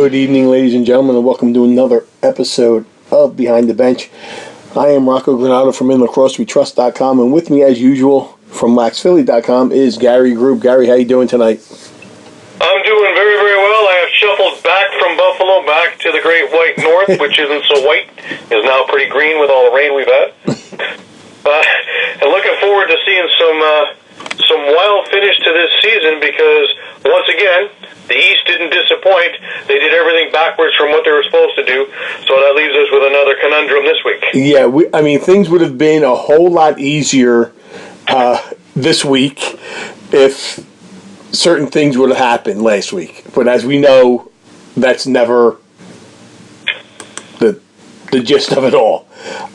Good evening, ladies and gentlemen, and welcome to another episode of Behind the Bench. I am Rocco Granado from InLacrosseWeTrust.com, and with me, as usual, from LaxPhilly.com is Gary Group. Gary, how you doing tonight? I'm doing very, very well. I have shuffled back from Buffalo back to the Great White North, which isn't so white, is now pretty green with all the rain we've had. And looking forward to seeing some wild finish to this season because, once again, the East didn't disappoint. They did everything backwards from what they were supposed to do, so that leaves us with another conundrum this week. Yeah, things would have been a whole lot easier this week if certain things would have happened last week. But as we know, that's never the gist of it all.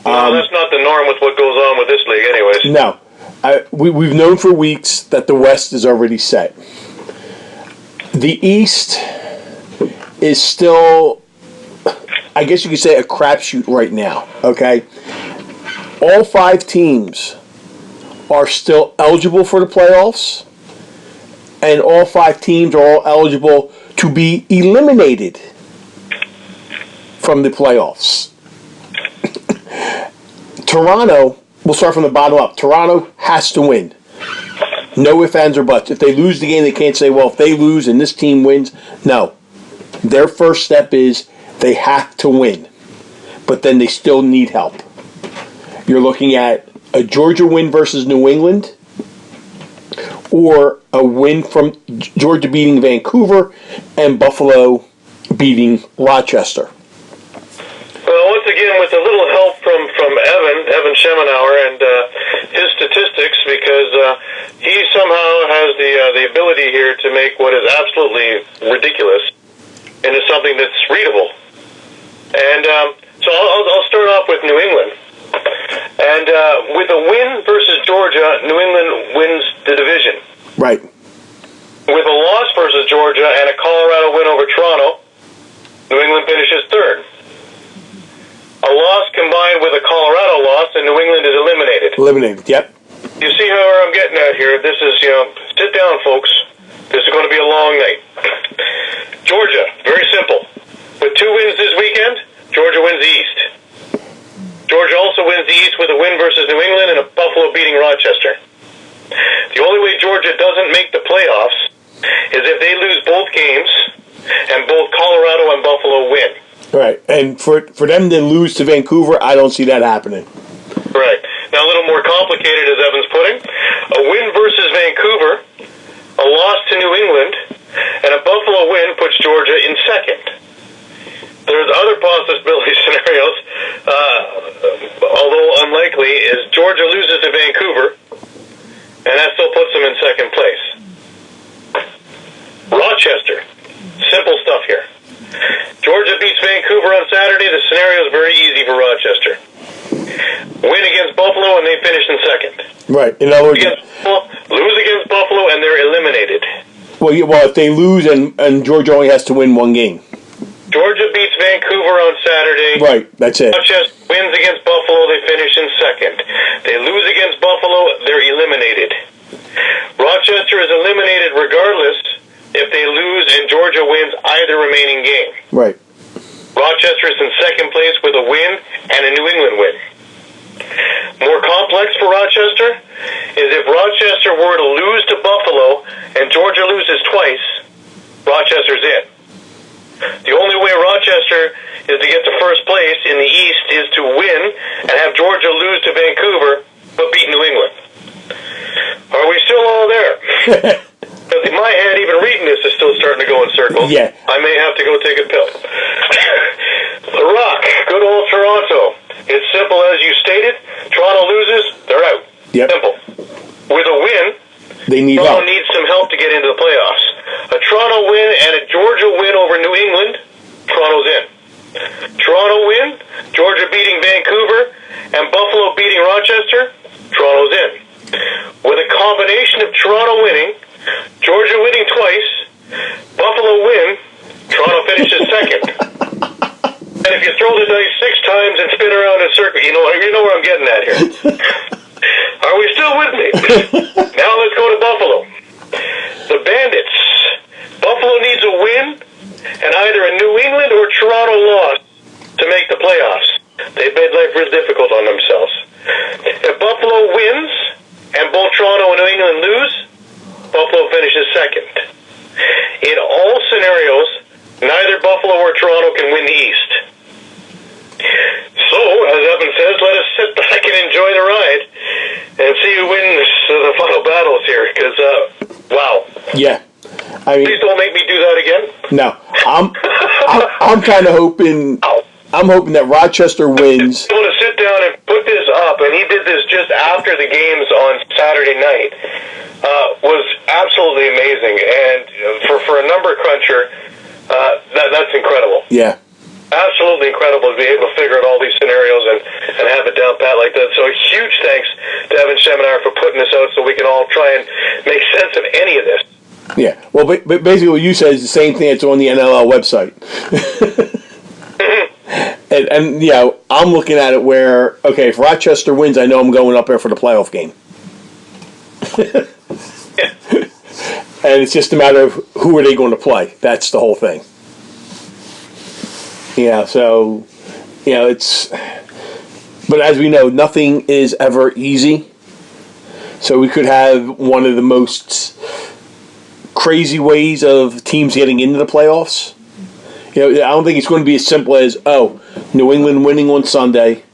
No, that's not the norm with what goes on with this league anyways. No. We've known for weeks that the West is already set. The East is still, I guess you could say, a crapshoot right now, okay? All 5 teams are still eligible for the playoffs, and all 5 teams are all eligible to be eliminated from the playoffs. Toronto, we'll start from the bottom up. Toronto has to win. No ifs, ands, or buts. If they lose the game, they can't say, well, if they lose and this team wins. No. Their first step is they have to win. But then they still need help. You're looking at a Georgia win versus New England, or a win from Georgia beating Vancouver and Buffalo beating Rochester. Well, once again, with a little help from Evan Schemenauer and his statistics, because he somehow has the ability here to make what is absolutely ridiculous into something that's readable. And so I'll start off with New England. And with a win versus Georgia, New England wins the division. Right. With a loss versus Georgia and a Colorado win over Toronto, New England finishes third. A loss combined with a Colorado loss, and New England is eliminated. Eliminated, yep. You see where I'm getting at here? This is, sit down, folks. This is going to be a long night. Georgia, very simple. With 2 wins this weekend, Georgia wins the East. Georgia also wins the East with a win versus New England and a Buffalo beating Rochester. The only way Georgia doesn't make the playoffs is if they lose both games and both Colorado and Buffalo win. Right, and for them to lose to Vancouver, I don't see that happening. Right. Now, a little more complicated, as Evan's putting. A win versus Vancouver, a loss to New England, and a Buffalo win puts Georgia in second. There's other possibility scenarios, although unlikely, is Georgia loses to Vancouver, and that still puts them in second place. Rochester, simple stuff here. Georgia beats Vancouver on Saturday. The scenario is very easy for Rochester. Win against Buffalo, and they finish in second. Right. In other words, lose against Buffalo, and they're eliminated. Well, if they lose and Georgia only has to win 1 game. Georgia beats Vancouver on Saturday. Right, that's it. Rochester wins against Buffalo, they finish in second. They lose against Buffalo, they're eliminated. Rochester is eliminated regardless if they lose and Georgia wins either remaining game. Right. Rochester is in second place with a win and a New England win. More complex for Rochester is if Rochester were to lose to Buffalo and Georgia loses twice, Rochester's in. The only way Rochester is to get to first place in the East is to win and have Georgia lose to Vancouver but beat New England. Are we still all there? Because in my head, even reading this is still starting to go in circles. Yeah. I may have to go take a pill. The Rock, good old Toronto. It's simple as you stated. Toronto loses, they're out. Yep. Simple. With a win, they need Toronto help. needs some help to get into the playoffs. A Toronto win and a Georgia win over New England, Toronto's in. Toronto win, Georgia beating Vancouver, and Buffalo beating Rochester, Toronto's in. With a combination of Toronto winning, Georgia winning twice, Buffalo win, Toronto finishes second. And if you throw the dice 6 times and spin around in a circle, you know where I'm getting at here. Are we still with me? Now let's go to Buffalo. The Bandits. Buffalo needs a win and either a New Buffalo finishes second. In all scenarios, neither Buffalo or Toronto can win the East. So, as Evan says, let us sit back and enjoy the ride and see who wins the final battles here. Because, wow. Yeah. I mean, please don't make me do that again. No. I'm kind of hoping... I'm hoping that Rochester wins. I want to sit down and put this up, and he did this just after the games on Saturday night. Was absolutely amazing, and for a number cruncher, that's incredible. Yeah, absolutely incredible to be able to figure out all these scenarios and have it down pat like that. So a huge thanks to Evan Schemenauer for putting this out, so we can all try and make sense of any of this. Yeah, well, but basically what you said is the same thing that's on the NLL website. And you know, I'm looking at it where, okay, if Rochester wins, I know I'm going up there for the playoff game. And it's just a matter of who are they going to play. That's the whole thing. Yeah, so, you know, it's... But as we know, nothing is ever easy. So we could have one of the most crazy ways of teams getting into the playoffs. You know, I don't think it's going to be as simple as, oh, New England winning on Sunday,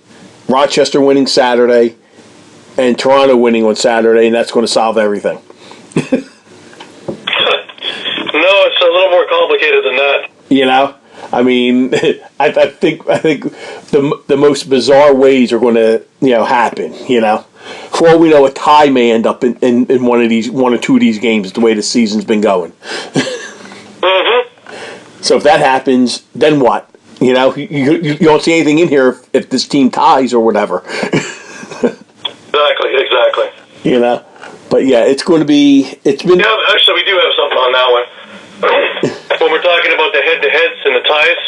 Rochester winning Saturday, and Toronto winning on Saturday, and that's going to solve everything. No, it's a little more complicated than that. You know, I mean, I think the most bizarre ways are going to, you know, happen. You know, for all we know, a tie may end up in one or two of these games. The way the season's been going. Mm-hmm. So if that happens, then what? You know, you don't see anything in here if this team ties or whatever. Exactly. You know, but yeah, it's going to be. It's been. Yeah, actually, we do have something on that one. When we're talking about the head-to-heads and the ties,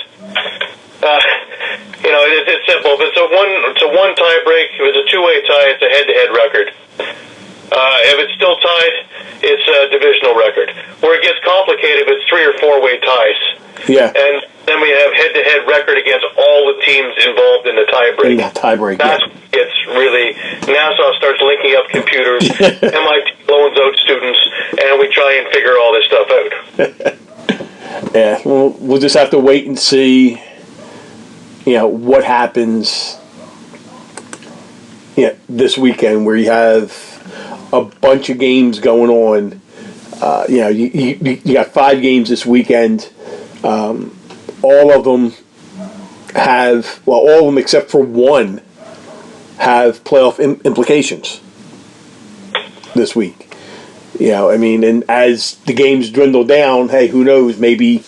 you know, it's simple. If it's a one tie break, if it's a two-way tie, it's a head-to-head record. If it's still tied, it's a divisional record. Where it gets complicated, if it's three or four-way ties. Yeah. And then we have head-to-head record against all the teams involved in the tie break. That's it's really, NASA starts linking up computers, MIT loans out students, and we try and figure all this stuff out. Yeah, well, we'll just have to wait and see, you know, what happens, you know, this weekend, where you have a bunch of games going on. You know, you got 5 games this weekend. All of them have, well, all of them except for one have playoff implications this week. You know, I mean, and as the games dwindle down, hey, who knows? Maybe,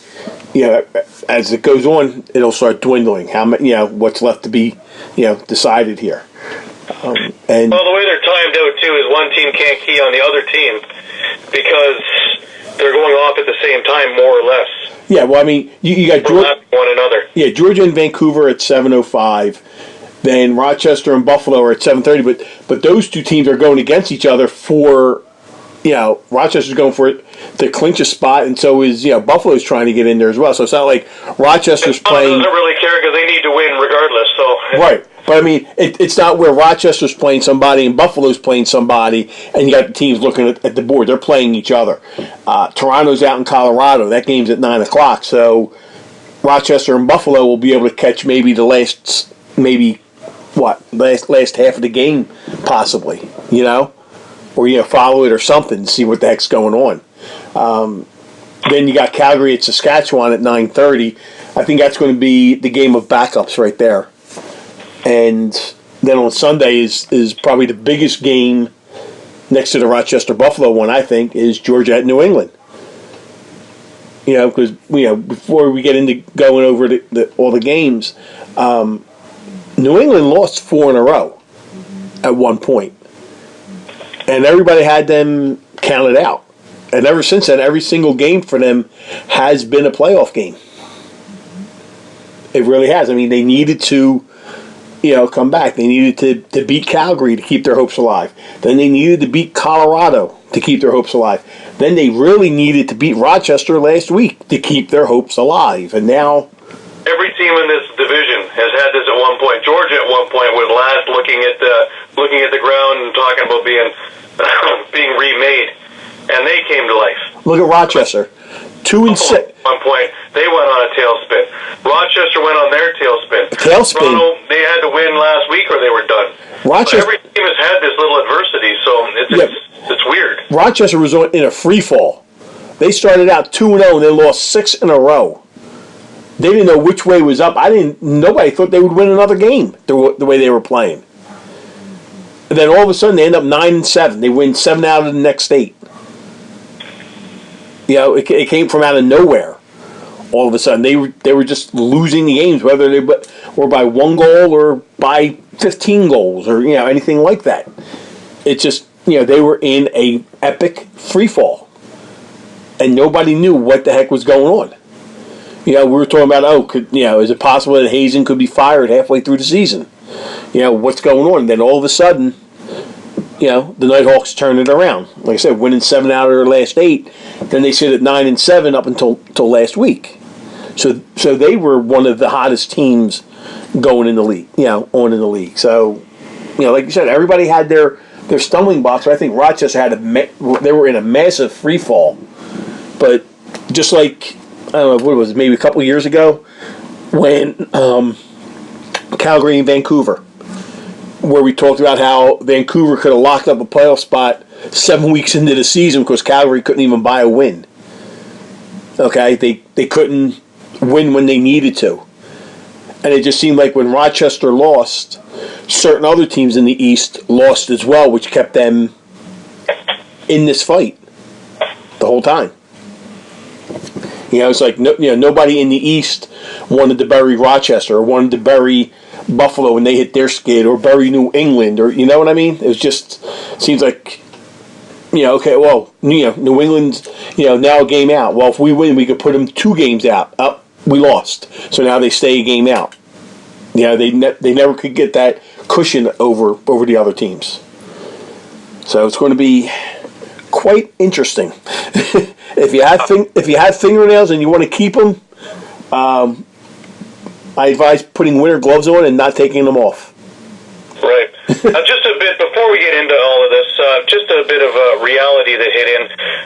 you know, as it goes on, it'll start dwindling. How many, you know, what's left to be, you know, decided here. And well, the way they're timed out too is one team can't key on the other team because they're going off at the same time, more or less. Yeah, well, I mean, you got Georgia, one another. Yeah, Georgia and Vancouver at 7:05. Then Rochester and Buffalo are at 7:30. But those two teams are going against each other for, you know, Rochester's going for it to clinch a spot, and so is, you know, Buffalo's trying to get in there as well. So it's not like Rochester's playing. Doesn't really care because they need to win regardless. So right. But I mean, it's not where Rochester's playing somebody and Buffalo's playing somebody, and you got the teams looking at the board. They're playing each other. Toronto's out in Colorado. That game's at 9:00. So Rochester and Buffalo will be able to catch maybe the last half of the game, possibly. You know, or, you know, follow it or something to see what the heck's going on. Then you got Calgary at Saskatchewan at 9:30. I think that's going to be the game of backups right there. And then on Sunday is probably the biggest game next to the Rochester-Buffalo one, I think, is Georgia at New England. You know, because, you know, before we get into going over all the games, New England lost 4 in a row at one point. And everybody had them counted out. And ever since then, every single game for them has been a playoff game. It really has. I mean, they needed to, you know, come back. They needed to beat Calgary to keep their hopes alive. Then they needed to beat Colorado to keep their hopes alive. Then they really needed to beat Rochester last week to keep their hopes alive. And now every team in this division has had this at one point. Georgia at one point was last, looking at the ground and talking about being being remade. and they came to life. Look at Rochester, 2-6. At one point, they went on a tailspin. Rochester went on their tailspin. Toronto, they had to win last week or they were done. Rochester, every team has had this little adversity, so it's weird. Rochester was in a free fall. They started out 2-0 and they lost 6 in a row. They didn't know which way was up. Nobody thought they would win another game the way they were playing. And then all of a sudden they end up 9-7. They win 7 out of the next 8. It came from out of nowhere. All of a sudden they were just losing the games, whether they were by 1 goal or by 15 goals or anything like that. It's just they were in a epic free fall, and nobody knew what the heck was going on. We were talking about, is it possible that Hazen could be fired halfway through the season? What's going on? And then all of a sudden, the Nighthawks turn it around. Like I said, winning 7 out of their last 8. Then they sit at 9-7 up until last week. So they were one of the hottest teams going in the league. On in the league. So, like you said, everybody had their stumbling blocks. But I think Rochester they were in a massive free fall. But just like, I don't know, what was it, maybe a couple of years ago, when Calgary and Vancouver, where we talked about how Vancouver could have locked up a playoff spot 7 weeks into the season because Calgary couldn't even buy a win. Okay, they couldn't win when they needed to. And it just seemed like when Rochester lost, certain other teams in the East lost as well, which kept them in this fight the whole time. It's like nobody in the East wanted to bury Rochester or wanted to bury Buffalo when they hit their skid, or bury New England, or what I mean. It was just seems like okay, well New England's now a game out. Well, if we win, we could put them 2 games out. Up, we lost, so now they stay a game out. They never could get that cushion over the other teams. So it's going to be quite interesting. If you have fingernails and you want to keep them, I advise putting winter gloves on and not taking them off. Right. Just a bit before we get into all of this, just a bit of reality that hit in.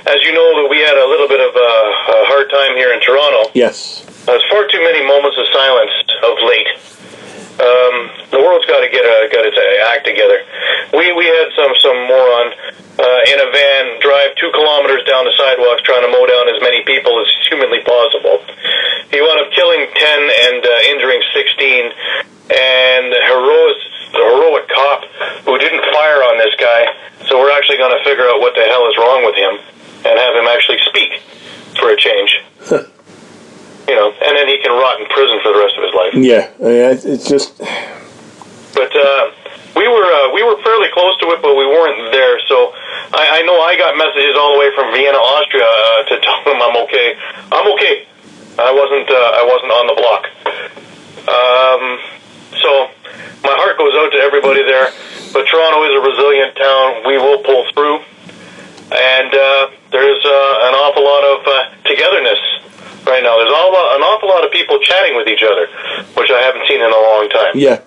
As you know, we had a little bit of a hard time here in Toronto. Yes. There's far too many moments of silence of late. The world's got to get its act together. We had some moron in a van drive 2 kilometers down the sidewalks trying to mow down as many people as humanly possible. He wound up killing 10 and injuring 16. And the heroic cop who didn't fire on this guy. So we're actually going to figure out what the hell is wrong with him and have him actually speak for a change. And then he can rot in prison for the rest of his life. Yeah, it's just. But we were fairly close to it, but we weren't there. So I know I got messages all the way from Vienna, Austria, to tell them I'm okay. I'm okay. I wasn't on the block. So my heart goes out to everybody there. But Toronto is a resilient town. We will pull through, and there's an awful lot of togetherness. Right now, there's an awful lot of people chatting with each other, which I haven't seen in a long time. Yeah,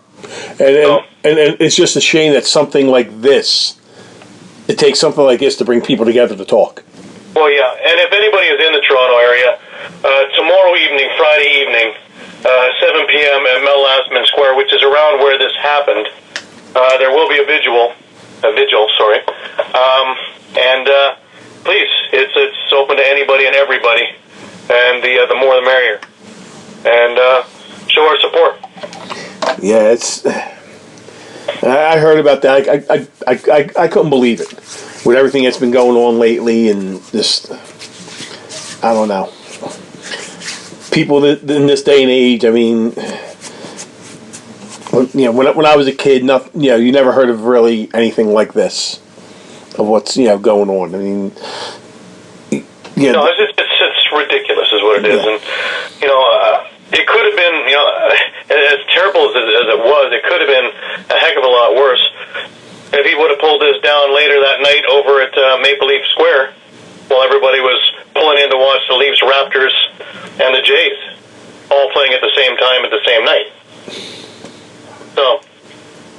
and it's just a shame that something like this, it takes something like this to bring people together to talk. Well, yeah, and if anybody is in the Toronto area, tomorrow evening, Friday evening, 7 p.m. at Mel Lastman Square, which is around where this happened, there will be a vigil, sorry, and please, it's open to anybody and everybody. And the more the merrier, and show our support. Yeah, I heard about that. I couldn't believe it with everything that's been going on lately, and just I don't know. People in this day and age, I mean, when I was a kid, you never heard of really anything like this of what's going on. I mean, no, it's ridiculous, is what it is, and it could have been, as terrible as it was, it could have been a heck of a lot worse if he would have pulled this down later that night over at Maple Leaf Square while everybody was pulling in to watch the Leafs, Raptors, and the Jays all playing at the same time at the same night. So,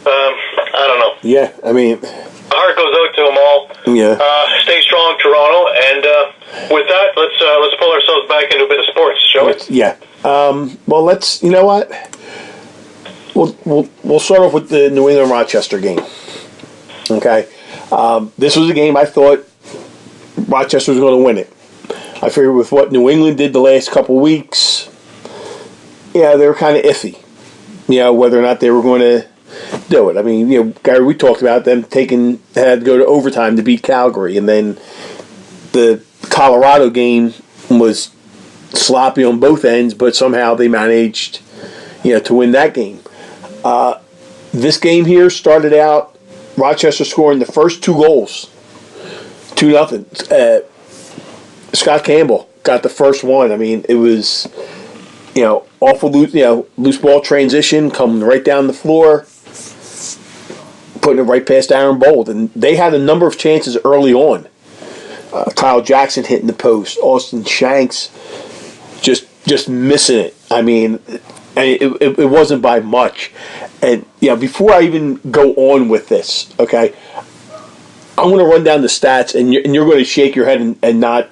I don't know. Yeah, I mean, Heart goes out to them all. Yeah. Stay strong, Toronto. And with that, let's pull ourselves back into a bit of sports, shall we? Yeah. Well, let's. You know what? We'll start off with the New England Rochester game. Okay. This was a game I thought Rochester was going to win it. I figured with what New England did the last couple weeks, yeah, they were kind of iffy. Whether or not they were going to do it. I mean, Gary, we talked about them had to go to overtime to beat Calgary, and then the Colorado game was sloppy on both ends, but somehow they managed, to win that game. This game here started out Rochester scoring the first 2 goals, 2-0. Scott Campbell got the first one. I mean, it was, awful loose ball transition coming right down the floor, putting it right past Aaron Bold, and they had a number of chances early on. Kyle Jackson hitting the post, Austin Shanks just missing it. I mean, it wasn't by much. And before I even go on with this, okay, I'm going to run down the stats, and you're going to shake your head and not,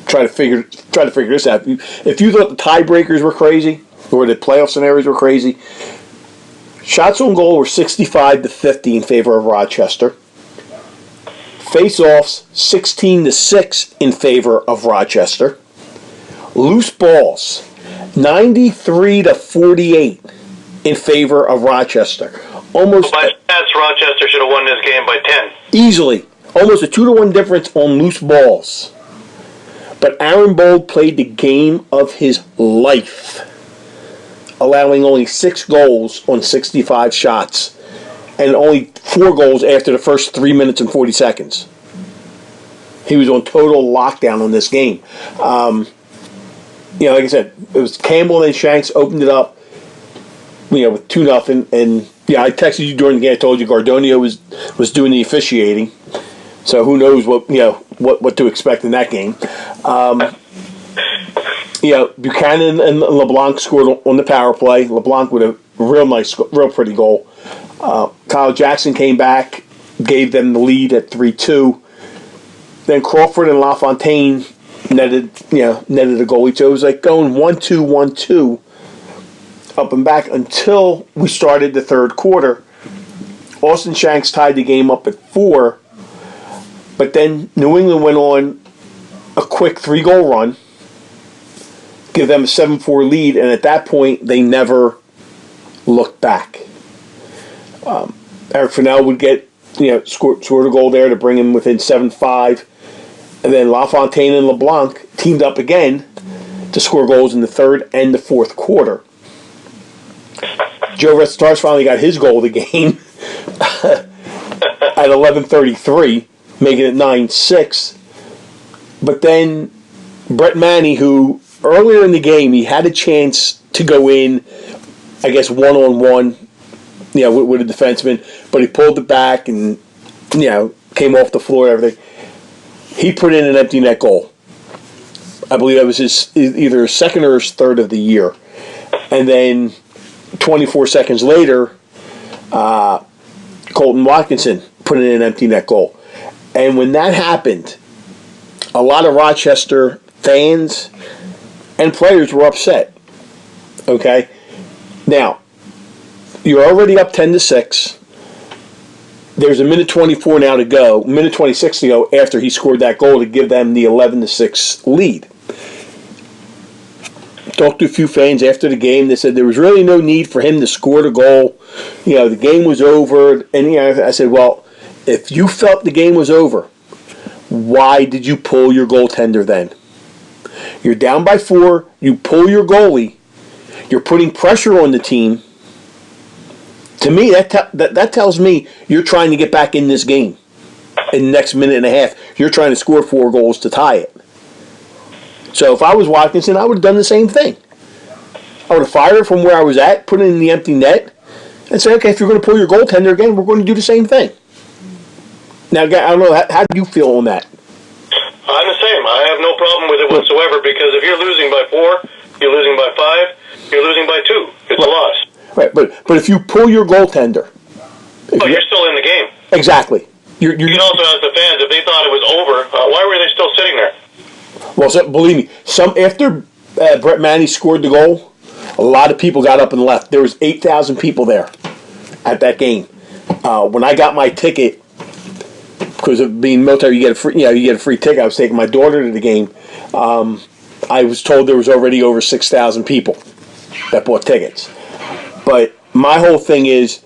try to figure this out. If you thought the tiebreakers were crazy or the playoff scenarios were crazy, shots on goal were 65-50 in favor of Rochester. Face-offs 16-6 in favor of Rochester. Loose balls 93-48 in favor of Rochester. Almost by stats, Rochester should have won this game by 10. Easily. Almost a 2-1 difference on loose balls. But Aaron Bold played the game of his life, allowing only 6 goals on 65 shots and only 4 goals after the first 3 minutes and 40 seconds. He was on total lockdown on this game. Like I said, it was Campbell and Shanks opened it up, with 2-0. And I texted you during the game. I told you Gardonio was doing the officiating. So who knows what to expect in that game. Buchanan and LeBlanc scored on the power play. LeBlanc with a real pretty goal. Kyle Jackson came back, gave them the lead at 3-2. Then Crawford and LaFontaine netted a goal each. So it was like going 1-2, 1-2, up and back until we started the third quarter. Austin Shanks tied the game up at 4. But then New England went on a quick 3-goal run, give them a 7-4 lead, and at that point, they never looked back. Eric Fennell would get, scored a goal there to bring him within 7-5, and then LaFontaine and LeBlanc teamed up again to score goals in the third and the fourth quarter. Joe Restars finally got his goal of the game at 11:33. Making it 9-6. But then Brett Manny, who earlier in the game, he had a chance to go in, I guess, one-on-one, with a defenseman, but he pulled it back and, came off the floor and everything. He put in an empty net goal. I believe that was his either his second or his third of the year. And then 24 seconds later, Colton Watkinson put in an empty net goal. And when that happened, a lot of Rochester fans and players were upset. Okay? Now, you're already up 10-6. There's a minute 24 now to go, minute 26 to go after he scored that goal to give them the 11-6 lead. Talked to a few fans after the game. They said there was really no need for him to score the goal. The game was over. And I said, well, if you felt the game was over, why did you pull your goaltender then? You're down by 4. You pull your goalie. You're putting pressure on the team. To me, that tells me you're trying to get back in this game. In the next minute and a half, you're trying to score 4 goals to tie it. So if I was Watkinson, I would have done the same thing. I would have fired from where I was at, put it in the empty net, and say, okay, if you're going to pull your goaltender again, we're going to do the same thing. Now, I don't know, how do you feel on that? I'm the same. I have no problem with it whatsoever, because if you're losing by 4, you're losing by 5, you're losing by 2. It's a loss. Right, but if you pull your goaltender... you're still in the game. Exactly. You can also ask the fans if they thought it was over. Why were they still sitting there? Well, believe me, after Brett Manny scored the goal, a lot of people got up and left. There was 8,000 people there at that game. When I got my ticket, because of being military, you get a free ticket. I was taking my daughter to the game. I was told there was already over 6,000 people that bought tickets. But my whole thing is,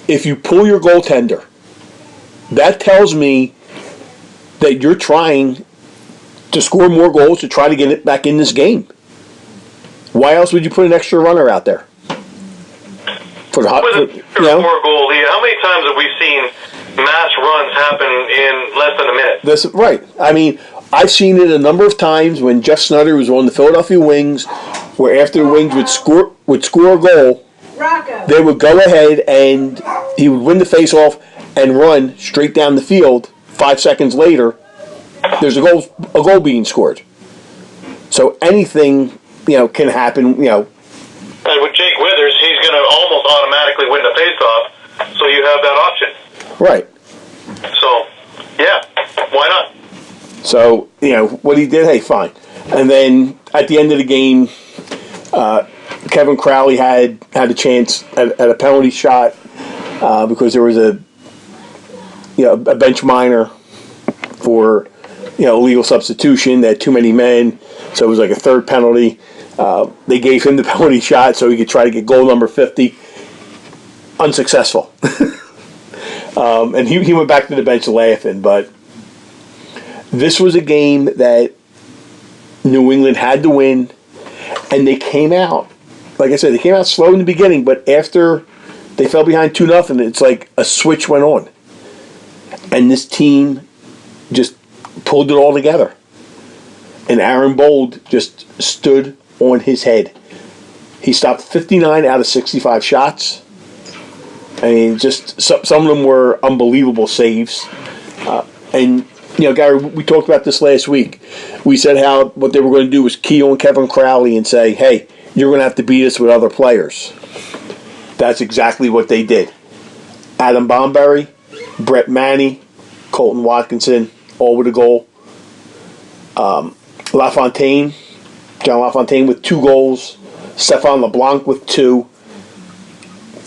if you pull your goaltender, that tells me that you're trying to score more goals to try to get it back in this game. Why else would you put an extra runner out there? For the more goal lead. How many times have we seen mass runs happen in less than a minute? That's right. I mean, I've seen it a number of times when Jeff Snutter was on the Philadelphia Wings, where after the Wings would score a goal, they would go ahead and he would win the faceoff and run straight down the field. 5 seconds later, there's a goal being scored. So anything can happen. And with Jake Withers, he's going to almost automatically win the faceoff. So you have that option. Right. So yeah, why not? So what he did, hey, fine. And then at the end of the game, Kevin Crowley had a chance at a penalty shot because there was a bench minor for illegal substitution. They had too many men, so it was like a third penalty. They gave him the penalty shot so he could try to get goal number 50. Unsuccessful. And he went back to the bench laughing. But this was a game that New England had to win, and they came out. Like I said, they came out slow in the beginning, but after they fell behind 2-0, it's like a switch went on. And this team just pulled it all together. And Aaron Bold just stood on his head. He stopped 59 out of 65 shots. I mean, just some of them were unbelievable saves. And, Gary, we talked about this last week. We said how what they were going to do was key on Kevin Crowley and say, hey, you're going to have to beat us with other players. That's exactly what they did. Adam Bomberry, Brett Manny, Colton Watkinson, all with a goal. John LaFontaine with 2 goals. Stefan LeBlanc with 2.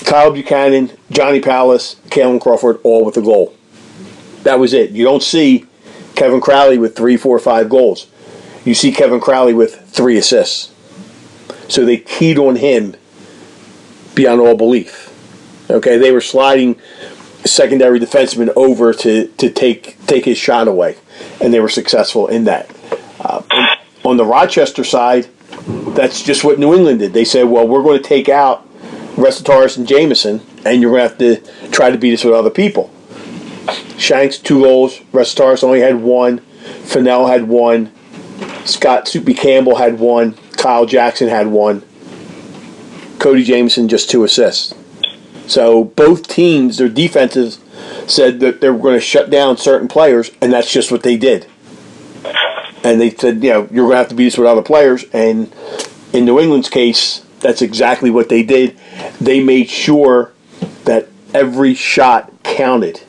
Kyle Buchanan, Johnny Pallas, Kalen Crawford, all with a goal. That was it. You don't see Kevin Crowley with 3, 4, 5 goals. You see Kevin Crowley with 3 assists. So they keyed on him beyond all belief. Okay, they were sliding secondary defenseman over to take his shot away, and they were successful in that. On the Rochester side, that's just what New England did. They said, well, we're going to take out Restataris and Jameson, and you're going to have to try to beat us with other people. Shanks, 2 goals. Restataris only had 1. Fennell had 1. Scott Soupy Campbell had 1. Kyle Jackson had 1. Cody Jameson just 2 assists. So both teams, their defenses said that they were going to shut down certain players, and that's just what they did. And they said, you're going to have to beat us with other players. And in New England's case, that's exactly what they did. They made sure that every shot counted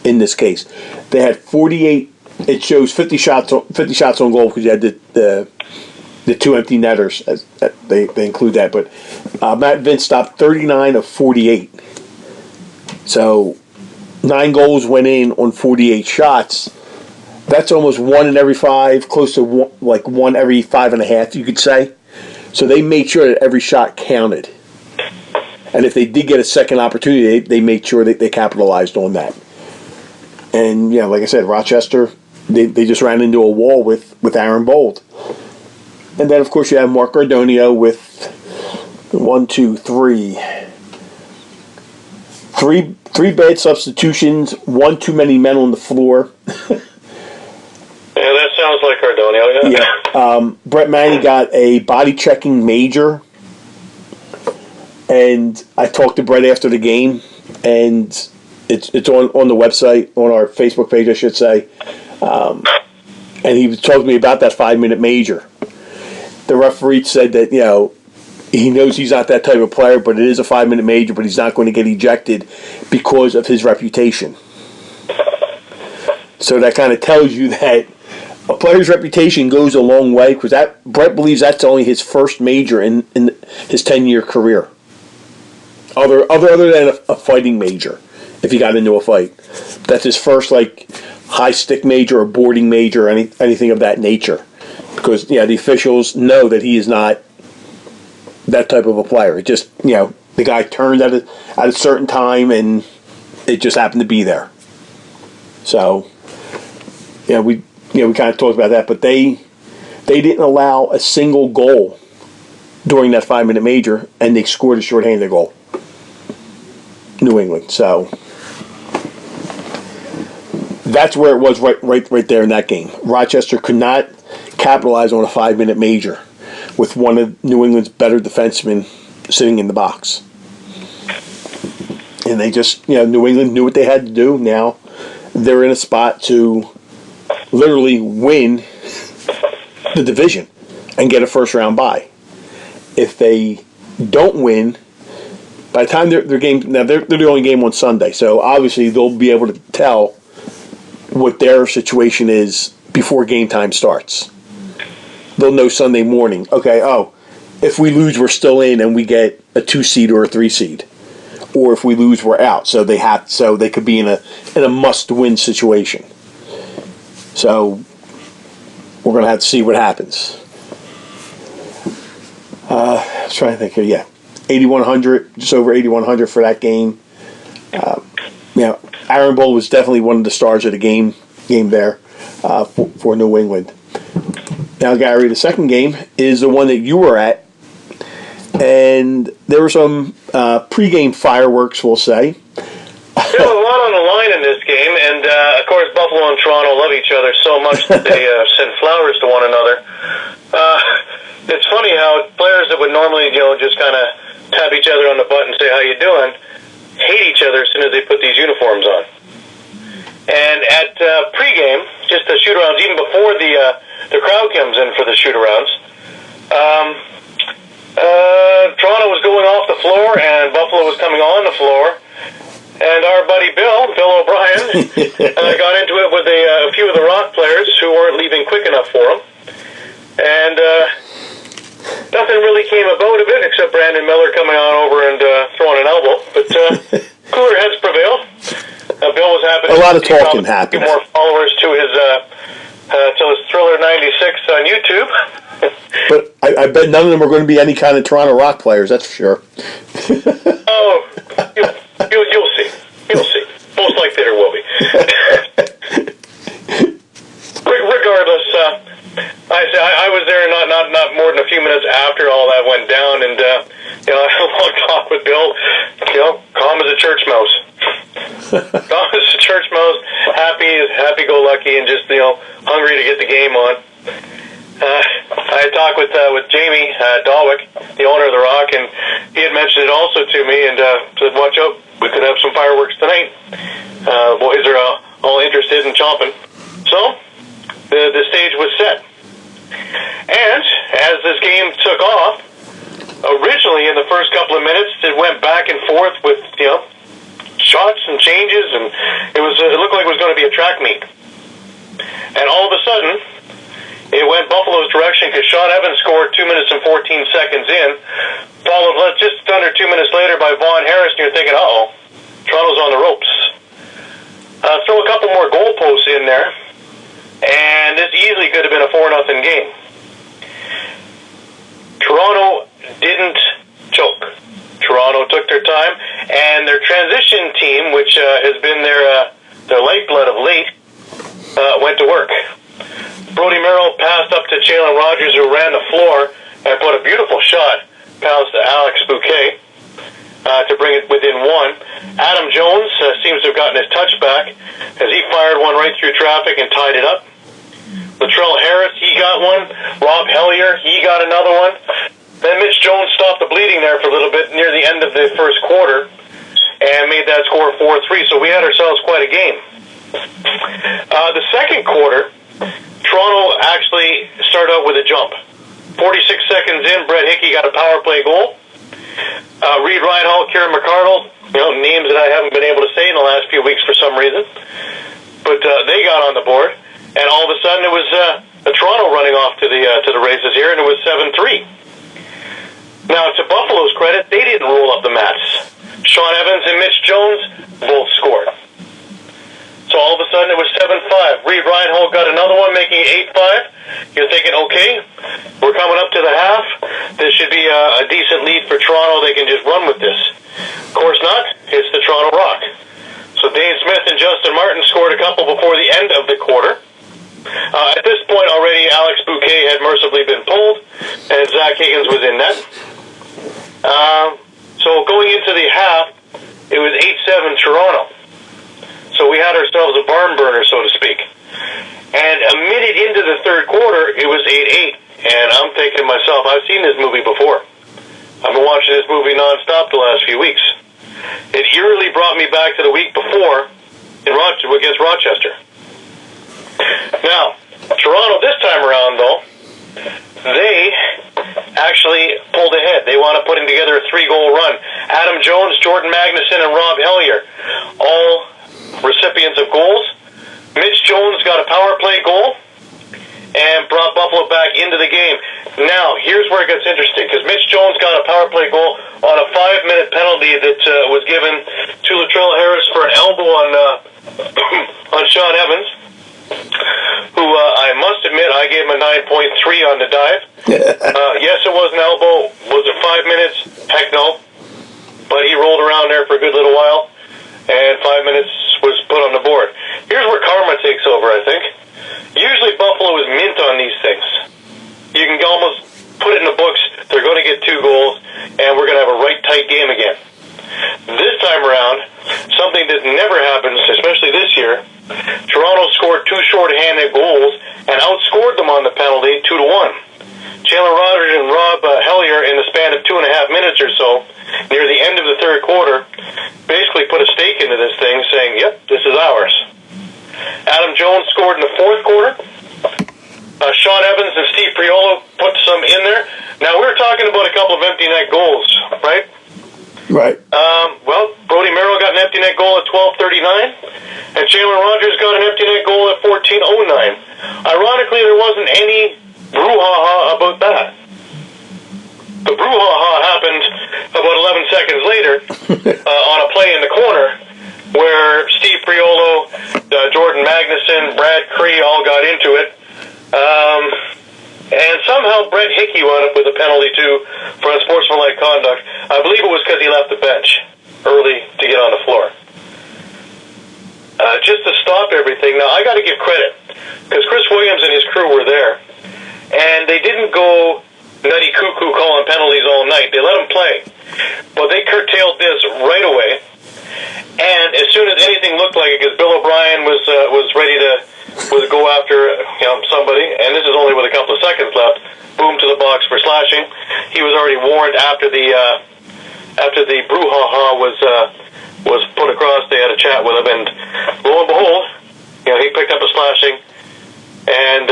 in this case. They had 48. It shows 50 shots on goal because you had the 2 empty netters. They include that. But Matt Vince stopped 39 of 48. So 9 goals went in on 48 shots. That's almost 1 in every 5, close to 1 every 5.5, you could say. So they made sure that every shot counted. And if they did get a second opportunity, they made sure that they capitalized on that. And, like I said, Rochester, they just ran into a wall with Aaron Bold. And then, of course, you have Mark Gardonio with 3 bad substitutions, 1 too many men on the floor. Yeah, that sounds like Cardonio, yeah. Brett Manny got a body-checking major. And I talked to Brett after the game, and it's on the website, on our Facebook page, I should say. And he was talking to me about that 5-minute major. The referee said that, he knows he's not that type of player, but it is a 5-minute major, but he's not going to get ejected because of his reputation. So that kind of tells you that a player's reputation goes a long way, because that Brett believes that's only his first major in his 10-year career. Other than a fighting major, if he got into a fight, that's his first like high stick major or boarding major or anything of that nature. Because the officials know that he is not that type of a player. It just the guy turned at a certain time and it just happened to be there. So we kind of talked about that, but they didn't allow a single goal during that 5-minute major, and they scored a shorthanded goal. New England. So that's where it was right there in that game. Rochester could not capitalize on a 5-minute major with one of New England's better defensemen sitting in the box. And they just, New England knew what they had to do. Now they're in a spot to literally win the division and get a first-round bye. If they don't win, by the time their game, now they're the only game on Sunday, so obviously they'll be able to tell what their situation is before game time starts. They'll know Sunday morning, okay, if we lose, we're still in and we get a 2 seed or a 3 seed. Or if we lose, we're out. So they could be in a must-win situation. So we're going to have to see what happens. I was trying to think here. 8,100, just over 8,100 for that game. Aaron Bull was definitely one of the stars of the game there for New England. Now, Gary, the second game is the one that you were at, and there were some pregame fireworks, we'll say. There was a lot on the line in this game, and of course Buffalo and Toronto love each other so much that they send flowers to one another. It's funny how players that would normally just kind of tap each other on the butt and say, how you doing, hate each other as soon as they put these uniforms on. And at pregame, just the shoot-arounds, even before the crowd comes in for the shoot-arounds, Toronto was going off the floor and Buffalo was coming on the floor. And our buddy Bill O'Brien, got into it with a few of the Rock players who weren't leaving quick enough for him. And nothing really came about of it except Brandon Miller coming on over and throwing an elbow. But cooler heads prevailed. Bill was happy. A lot of talking happened. More followers to his Thriller 96 on YouTube. But I bet none of them are going to be any kind of Toronto Rock players. That's for sure. You'll see. You'll see. Most likely there will be. Regardless, I was there not more than a few minutes after all that went down, and I had a long talk with Bill. Calm as a church mouse. Calm as a church mouse. Happy-go-lucky, and just hungry to get the game on. I had talked with Jamie Dalwick, the owner of the Rock, and he had mentioned it also to me and said, watch out, we could have some fireworks tonight. Boys are all interested in chomping. So, the stage was set. And as this game took off, originally in the first couple of minutes, it went back and forth with, shots and changes, and it looked like it was going to be a track meet. And all of a sudden, it went Buffalo's direction because Sean Evans scored 2 minutes and 14 seconds in, followed just under 2 minutes later by Vaughn Harris, and you're thinking, Toronto's on the ropes. Throw a couple more goalposts in there, and this easily could have been a 4-0 game. Toronto didn't choke. Toronto took their time, and their transition team, which has been their lifeblood of late, went to work. Brody Merrill passed up to Jalen Rogers, who ran the floor and put a beautiful shot past Alex Bouquet to bring it within one. Adam Jones seems to have gotten his touch back as he fired one right through traffic and tied it up. Latrell Harris, he got one. Rob Hellier, he got another one. Then Mitch Jones stopped the bleeding there for a little bit near the end of the first quarter and made that score 4-3. So we had ourselves quite a game. The second quarter, Toronto actually started out with a jump. 46 seconds in, Brett Hickey got a power play goal. Reed Reinhold, Kieran McArdle, names that I haven't been able to say in the last few weeks for some reason. But they got on the board, and all of a sudden it was Toronto running off to the races here, and it was 7-3. Now, to Buffalo's credit, they didn't roll up the mats. Sean Evans and Mitch Jones both scored. So all of a sudden it was 7-5. Reed Reinhold got another one, making it 8-5. You're thinking, okay, we're coming up to the half. This should be a decent lead for Toronto. They can just run with this. Of course not. It's the Toronto Rock. So Dane Smith and Justin Martin scored a couple before the end of the quarter. At this point already, Alex Bouquet had mercifully been pulled, and Zach Higgins was in net. So going into the half, it was 8-7 Toronto. So we had ourselves a barn burner, so to speak. And a minute into the third quarter, it was 8-8. And I'm thinking to myself, I've seen this movie before. I've been watching this movie nonstop the last few weeks. It eerily brought me back to the week before against Rochester. Now, Toronto this time around, though, they actually pulled ahead. They wound up putting together a 3-goal run. Adam Jones, Jordan Magnuson, and Rob Hellier, all recipients of goals. Mitch Jones got a power play goal and brought Buffalo back into the game. Now, here's where it gets interesting, because Mitch Jones got a power play goal on a 5-minute penalty that was given to Latrell Harris for an elbow on Sean Evans, who I must admit I gave him a 9.3 on the dive. Yes, it was an elbow. Was it 5 minutes? Heck no. But he rolled around there for a good little while, and 5 minutes was put on the board. Here's where karma takes over, I think. Usually Buffalo is mint on these things. You can almost put it in the books, they're going to get 2 goals, and we're going to have a right tight game again. This time around, something that never happens, especially this year, Toronto scored 2 short-handed goals and outscored them on the penalty 2-1. Chandler Rogers and Rob Hellier, in the span of 2.5 minutes or so, near the end of the third quarter, basically put a stake into this thing, saying, yep, this is ours. Adam Jones scored in the fourth quarter. Sean Evans and Steve Priolo put some in there. Now, we were talking about a couple of empty net goals, right? Right. Well, Brody Merrill got an empty net goal at 12:39, and Chandler Rogers got an empty net goal at 14:09. Ironically, there wasn't any brouhaha about that. The brouhaha happened about 11 seconds later on a play in the corner where Steve Priolo, Jordan Magnuson, Brad Cree all got into it. And somehow Brett Hickey wound up with a penalty, too, for unsportsmanlike conduct. I believe it was because he left the bench early to get on the floor. Just to stop everything, now I got to give credit, because Chris Williams and his crew were there, and they didn't go nutty cuckoo calling penalties all night. They let them play. But they curtailed this right away, and as soon as anything looked like it, because Bill O'Brien was ready to go after somebody, and this is only with a couple of seconds left, boom to the box for slashing. He was already warned after the brouhaha was put across. They had a chat with him, and lo and behold, he picked up a slashing, and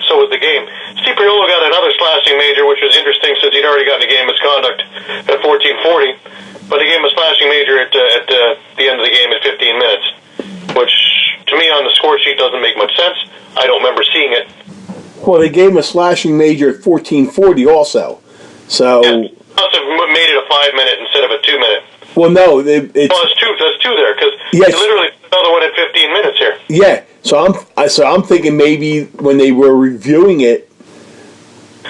so was the game. Steve Priolo got another slashing major, which was interesting since he'd already gotten a game misconduct at 14:40, but he gave him a slashing major at the end of the game at 15 minutes, which to me on the score sheet doesn't make much sense. I don't remember seeing it. Well, they gave him a slashing major at 14:40 also. So yeah, must have made it a 5-minute instead of a 2-minute. Well, no, it's there's two there, because yes. Literally another one at 15 minutes here. Yeah, so I'm thinking maybe when they were reviewing it,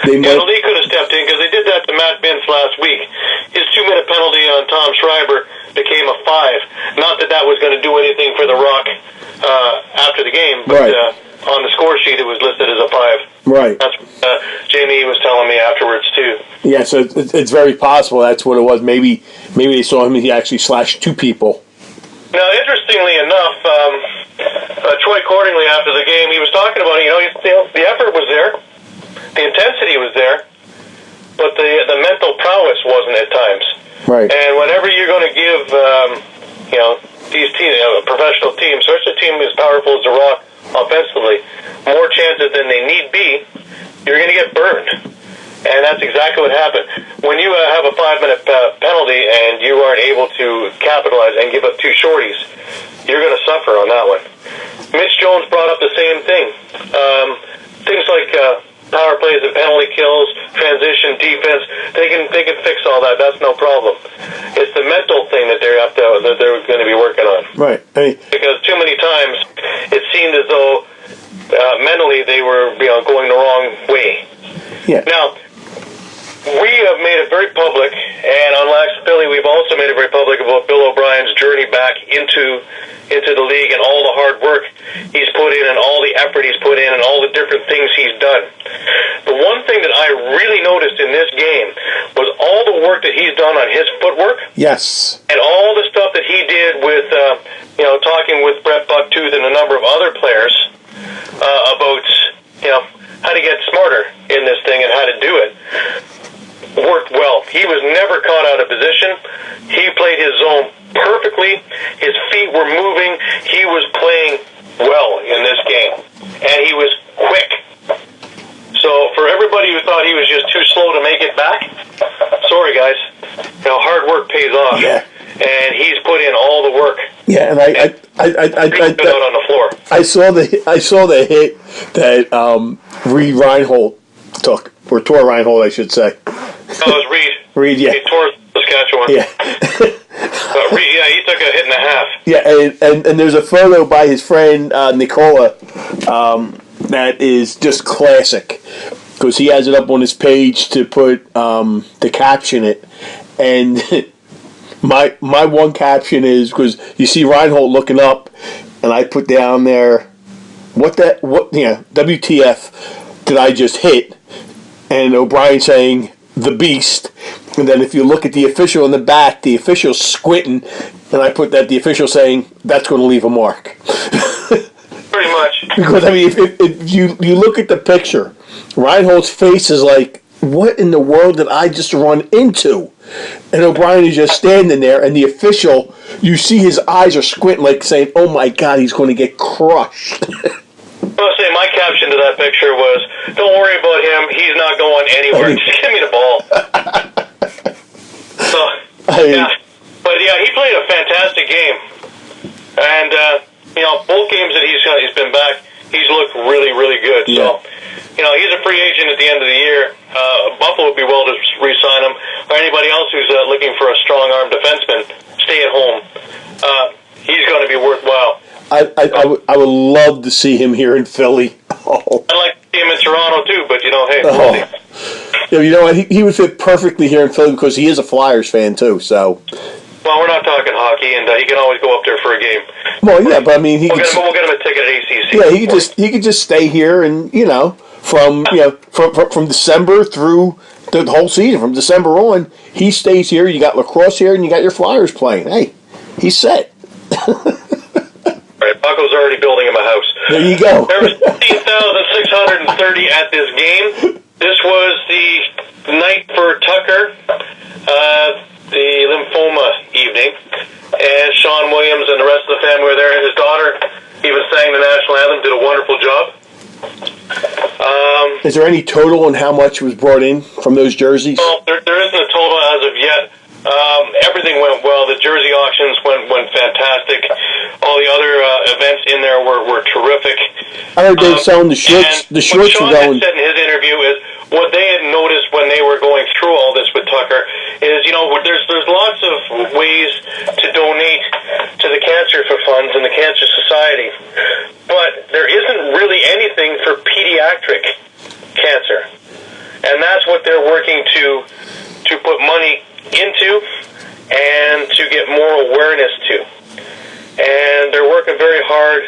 they might. The league could have stepped in, because they did that to Matt Bintz last week. His 2-minute penalty on Tom Schreiber became a 5. Not that was going to do anything for the Rock after the game, but right. On the score sheet it was listed as a 5. Right. That's what Jamie was telling me afterwards too. Yeah, so it's very possible that's what it was. Maybe they saw him and he actually slashed 2 people. Now, interestingly enough, Troy Cordingley after the game, he was talking about the effort was there, the intensity was there, but the mental prowess wasn't at times. Right. And whenever you're going to give these teams, a professional team, especially a team as powerful as the Rock offensively, more chances than they need be, you're going to get burned. And that's exactly what happened. When you have a 5-minute penalty and you aren't able to capitalize and give up 2 shorties, you're going to suffer on that one. Mitch Jones brought up the same thing. Things like power plays and penalty kills, transition, defense, they can fix all that. That's no problem. It's the mental thing that they're going to be working on. Right. Because too many times it seemed as though mentally they were going the wrong way. Yeah. Now, we have made it very public, and on Lax Philly, we've also made it very public about Bill O'Brien's journey back into the league and all the hard work he's put in and all the effort he's put in and all the different things he's done. The one thing that I really noticed in this game was all the work that he's done on his footwork. Yes. And all the stuff that he did with, talking with Brett Bucktooth and a number of other players about, how to get smarter in this thing and how to do it. Worked well. He was never caught out of position. He played his zone perfectly. His feet were moving. He was playing well in this game. And he was quick. So for everybody who thought he was just too slow to make it back, sorry guys. Hard work pays off. Yeah. And he's put in all the work. Yeah, and I out on the floor. I saw the hit that Reed Reinhold took, or Tor Reinhold, I should say. That was Reed. Reed, yeah. He tore Saskatchewan. Yeah. Reed, he took a hit and a half. Yeah, and there's a photo by his friend Nicola that is just classic, because he has it up on his page to put to caption it, and my one caption is, because you see Reinhold looking up, and I put down there, WTF did I just hit? And O'Brien saying, the beast. And then if you look at the official in the back, the official's squinting, and I put that the official saying, that's going to leave a mark. Pretty much. Because, I mean, if you look at the picture, Reinhold's face is like, what in the world did I just run into? And O'Brien is just standing there, and the official, you see his eyes are squinting, like saying, oh my God, he's going to get crushed. I'll say my caption to that picture was, don't worry about him, he's not going anywhere, just give me the ball. So, yeah. But yeah, he played a fantastic game. And, both games that he's been back, he's looked really, really good. Yeah. So, he's a free agent at the end of the year. Buffalo would be well to re-sign him. Or anybody else who's looking for a strong-arm defenseman, stay at home. He's going to be worthwhile. I would love to see him here in Philly. Oh. I'd like to see him in Toronto too, but hey. Yeah, you know what? He would fit perfectly here in Philly because he is a Flyers fan too. So. Well, we're not talking hockey, and he can always go up there for a game. Well, yeah, but I mean, we'll get him a ticket at ACC. Yeah, he could just stay here, and from December through the whole season, from December on, he stays here. You got lacrosse here, and you got your Flyers playing. Hey, he's set. Right, Bucko's already building him a house. There you go. There was 15,630 at this game. This was the night for Tucker, the lymphoma evening, and Sean Williams and the rest of the family were there. And his daughter even sang the national anthem, did a wonderful job. Is there any total on how much was brought in from those jerseys? Well, there isn't a total as of yet. Everything went well. The jersey auctions went fantastic. All the other events in there were terrific. I heard they were selling the shorts. The shorts were going. What Sean had said in his interview is what they had noticed when they were going through all this with Tucker is, there's lots of ways to donate to the Cancer Funds and the Cancer Society, but there isn't really anything for pediatric cancer, and that's what they're working to put money into and to get more awareness to. And they're working very hard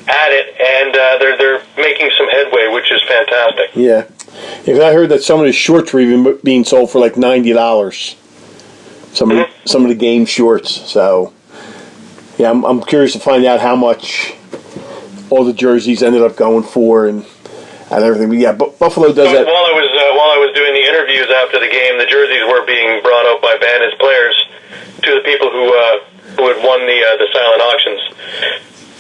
at it, and they're making some headway, which is fantastic. Yeah. If I heard that some of the shorts were even being sold for like $90. Some of the game shorts. So, yeah, I'm curious to find out how much all the jerseys ended up going for and everything. But yeah, Buffalo does that. While I was doing the interviews after the game, the jerseys were being brought out by Bandit's players to the people who had won the silent auctions.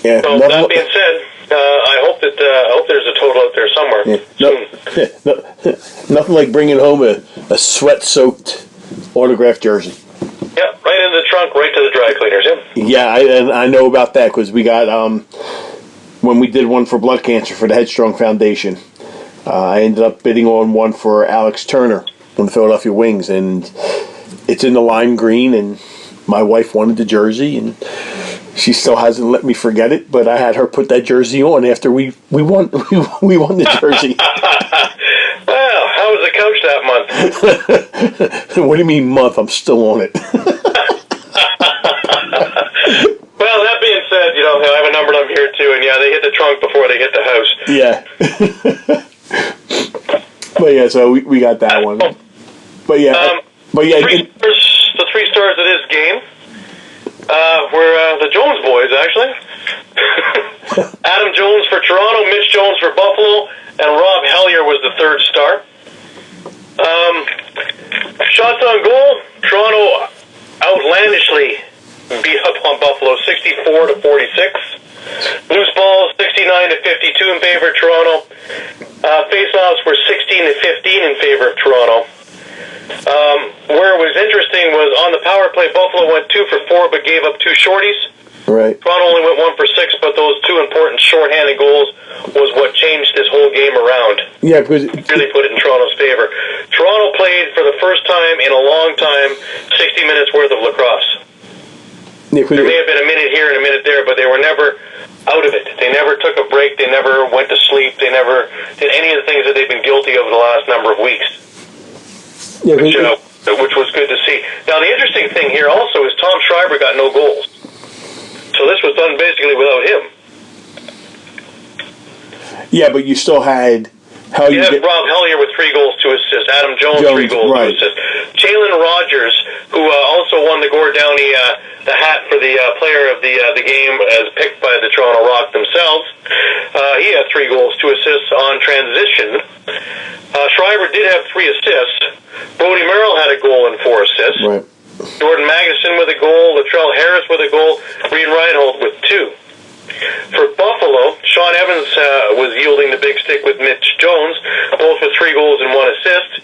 Yeah. So that being said, I hope there's a total out there somewhere. Yeah. Nothing like bringing home a sweat-soaked autographed jersey. Yeah, right into the trunk, right to the dry cleaners. Yeah. Yeah, and I know about that because we got when we did one for blood cancer for the Headstrong Foundation. I ended up bidding on one for Alex Turner on the Philadelphia Wings, and it's in the lime green, and my wife wanted the jersey, and she still hasn't let me forget it, but I had her put that jersey on after we won we won the jersey. Well, how was the coach that month? What do you mean month? I'm still on it. Well, that being said, I have a number of them here too, and yeah, they hit the trunk before they hit the house. Yeah. But yeah, so we got that one. But yeah, the 3 stars of this game were the Jones boys, actually. Adam Jones for Toronto, Mitch Jones for Buffalo, and Rob Hellier was the 3rd star. Shots on goal, Toronto outlandishly beat up on Buffalo 64-46. Loose balls 69-52 in favor of Toronto. Face-offs were 16-15 in favor of Toronto. Where it was interesting was on the power play, Buffalo went 2 for 4 but gave up 2 shorties. Right. Toronto only went 1 for 6, but those 2 important shorthanded goals was what changed this whole game around. Yeah, because really put it in Toronto's favor. Toronto played for the first time in a long time 60 minutes worth of lacrosse. Yeah, there may have been a minute here and a minute there, but they were never out of it. They never took a break. They never went to sleep. They never did any of the things that they've been guilty of the last number of weeks. Yeah, which was good to see. Now, the interesting thing here also is Tom Schreiber got no goals. So this was done basically without him. Yeah, but you still had... You had Rob Hellier with 3 goals, 2 assists. Adam Jones 3 goals, right. 2 assists. Jalen Rogers, who also won the Gord Downey the hat for the player of the game as picked by the Toronto Rock themselves. He had 3 goals, 2 assists on transition. Schreiber did have 3 assists. Brody Merrill had a goal and 4 assists. Right. Jordan Magnuson with a goal. Latrell Harris with a goal. Reed Reinhold with 2. For Buffalo, Sean Evans was yielding the big stick with Mitch Jones, both with 3 goals and 1 assist.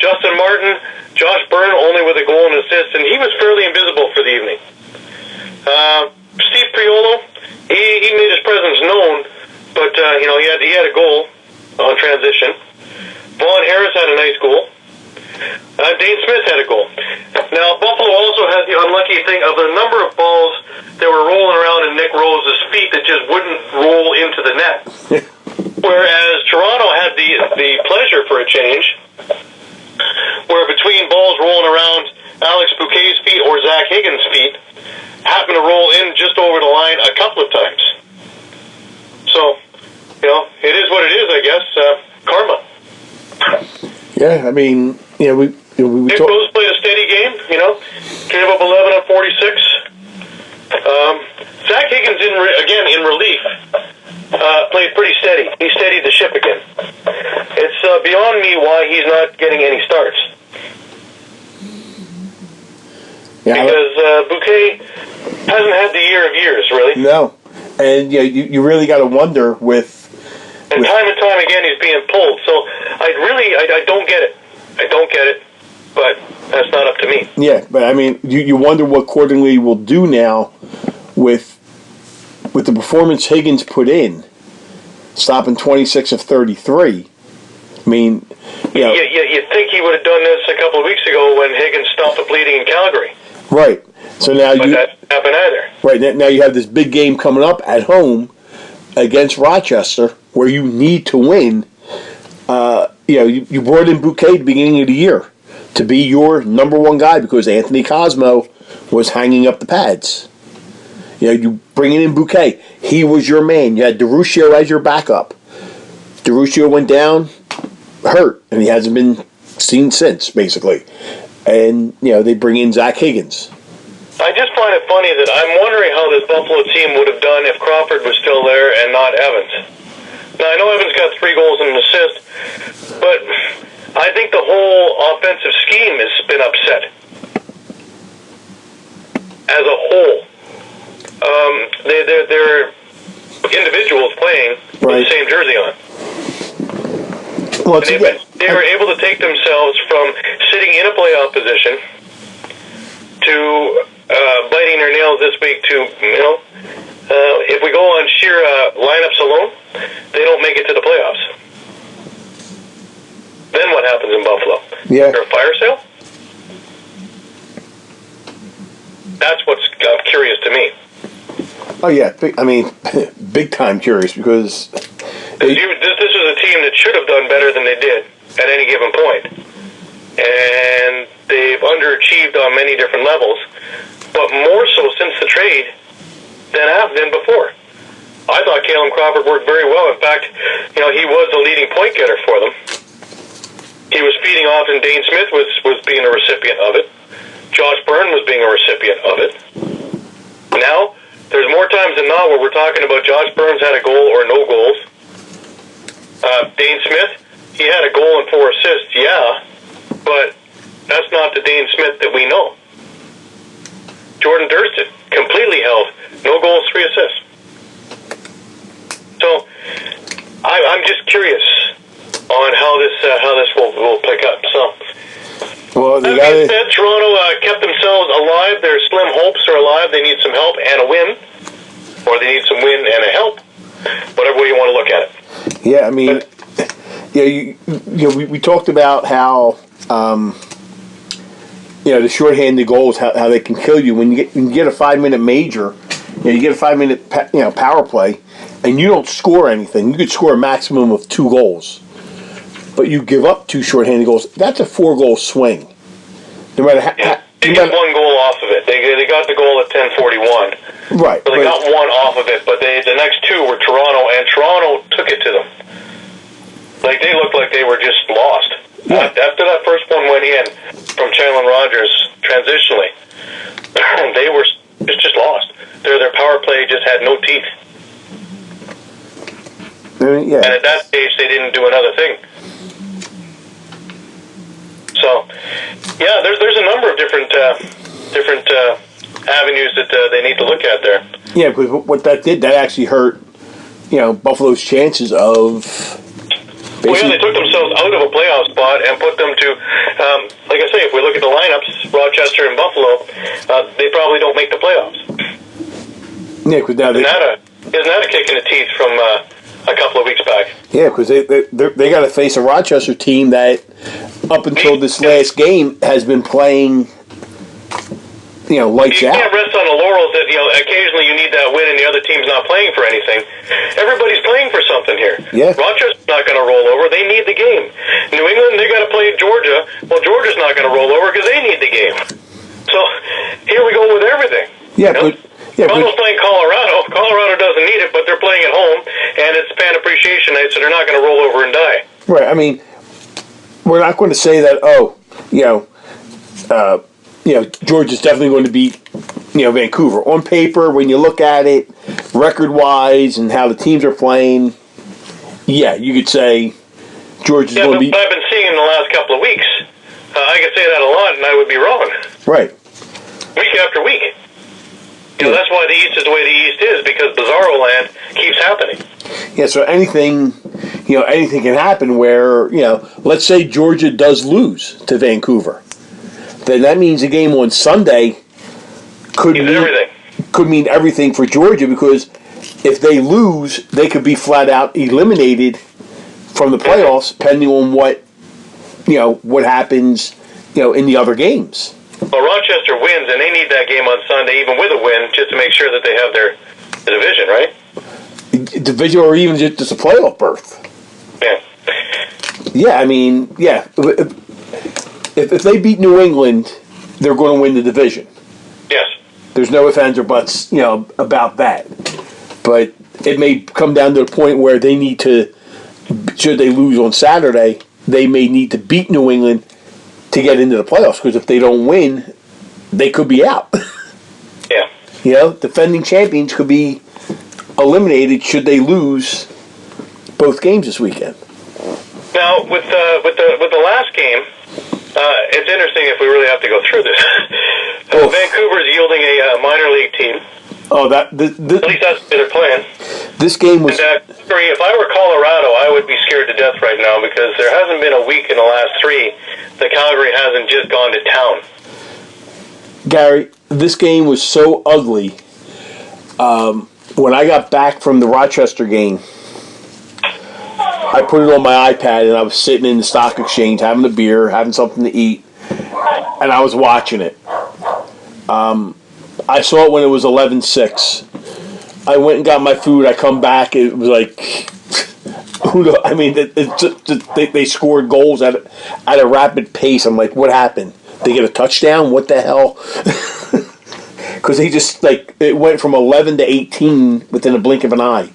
Justin Martin, Josh Byrne only with a goal and assist, and he was fairly invisible for the evening. Steve Priolo, he made his presence known, but he had a goal on transition. Vaughn Harris had a nice goal. Dane Smith had a goal. Now, Buffalo also had the unlucky thing of the number of balls that were rolling around in Nick Rose's feet that just wouldn't roll into the net. Whereas Toronto had the pleasure for a change, where between balls rolling around Alex Bouquet's feet or Zach Higgins' feet, happened to roll in just over the line a couple of times. So, it is what it is, I guess. Karma. Yeah, I mean, we Nick Rose played a steady game, gave up 11 on 46. Zach Higgins, in relief, played pretty steady. He steadied the ship again. It's beyond me why he's not getting any starts. Yeah, because Bouquet hasn't had the year of years, really. No. And you really got to wonder with... And time again, he's being pulled. So I don't get it. I don't get it. But that's not up to me. Yeah, but I mean, you wonder what Cordingley will do now with the performance Higgins put in, stopping 26 of 33. I mean, you'd think he would have done this a couple of weeks ago when Higgins stopped the bleeding in Calgary. Right. So now but that didn't happen either. Right. Now you have this big game coming up at home against Rochester, where you need to win. You brought in Bouquet at the beginning of the year to be your number 1 guy because Anthony Cosmo was hanging up the pads. You bringing in Bouquet. He was your man. You had DeRuscio as your backup. DeRuscio went down, hurt, and he hasn't been seen since, basically. And, they bring in Zach Higgins. I just find it funny that I'm wondering how this Buffalo team would have done if Crawford was still there and not Evans. Now, I know Evans got 3 goals and an assist, but I think the whole offensive scheme has been upset as a whole. They're individuals playing with the same jersey on. Well, they were able to take themselves from sitting in a playoff position to biting their nails this week to, if we go on sheer lineups alone, they don't make it to the playoffs. Then what happens in Buffalo? Yeah. There a fire sale? That's what's curious to me. Oh, yeah. Big time curious because... This is a team that should have done better than they did at any given point. And they've underachieved on many different levels, but more so since the trade than before. I thought Caleb Crawford worked very well. In fact, he was the leading point getter for them. He was feeding off, and Dane Smith was being a recipient of it. Josh Byrne was being a recipient of it. Now, there's more times than not where we're talking about Josh Burns had a goal or no goals. Dane Smith, he had a goal and 4 assists, yeah, but that's not the Dane Smith that we know. Jordan Durston, completely held, no goals, 3 assists. So, I'm just curious on how this will pick up. So, well, that being said, Toronto kept themselves alive. Their slim hopes are alive. They need some help and a win, or they need some win and a help. Whatever way you want to look at it. Yeah, we talked about how the shorthanded goals, how they can kill you when you get a 5-minute major. You get a 5-minute power play, and you don't score anything. You could score a maximum of 2 goals, but you give up 2 shorthanded goals. That's a 4-goal swing. No matter how. They got 1 goal off of it. They got the goal at 10:41. Right. So they got 1 off of it, but the next 2 were Toronto, and Toronto took it to them. Like, they looked like they were just lost. Yeah. After that first one went in from Chandler Rogers transitionally, they were just lost. Their power play just had no teeth. Yeah. And at that stage, they didn't do another thing. So, yeah, there's a number of different avenues that they need to look at there. Yeah, because what that did, that actually hurt, Buffalo's chances of. Well, yeah, they took themselves out of a playoff spot and put them to, like I say, if we look at the lineups, Rochester and Buffalo, they probably don't make the playoffs. Yeah, because now isn't that a kick in the teeth from a couple of weeks back? Yeah, because they got to face a Rochester team that, up until this last game, has been playing, lights out. You can't rest on the laurels that occasionally you need that win and the other team's not playing for anything. Everybody's playing for something here. Yeah. Rochester's not going to roll over. They need the game. New England, they got to play Georgia. Well, Georgia's not going to roll over because they need the game. So here we go with everything. Yeah, Toronto's playing Colorado. Colorado doesn't need it, but they're playing at home, and it's fan appreciation night, so they're not going to roll over and die. Right. I mean, we're not going to say that. Georgia's definitely going to beat, Vancouver. On paper, when you look at it, record-wise and how the teams are playing, yeah, you could say Georgia's going to be... I've been seeing in the last couple of weeks. I could say that a lot, and I would be wrong. Right. Week after week. That's why the East is the way the East is, because Bizarro Land keeps happening. Yeah, so anything can happen where, let's say Georgia does lose to Vancouver. Then that means a game on Sunday could mean everything for Georgia, because if they lose, they could be flat out eliminated from the playoffs, depending on what happens, in the other games. Well, Rochester wins, and they need that game on Sunday, even with a win, just to make sure that they have their division, right? Division, or even just a playoff berth. Yeah. Yeah, I mean, yeah. If they beat New England, they're going to win the division. Yes. There's no ifs, ands, or buts, about that. But it may come down to a point where they need to, should they lose on Saturday, they may need to beat New England to get into the playoffs, because if they don't win, they could be out. Yeah. Defending champions could be eliminated should they lose both games this weekend. Now, with the last game, it's interesting if we really have to go through this. Vancouver's yielding a minor league team. Oh, at least that's their plan. This game was. And, if I were Colorado, I would be scared to death right now, because there hasn't been a week in the last 3 that Calgary hasn't just gone to town. Gary, this game was so ugly. When I got back from the Rochester game, I put it on my iPad and I was sitting in the stock exchange having a beer, having something to eat, and I was watching it. I saw it when it was 11-6. I went and got my food. I come back. It was like, I mean, they scored goals at a rapid pace. I'm like, what happened? They get a touchdown? What the hell? Because they just, like, it went from 11 to 18 within a blink of an eye.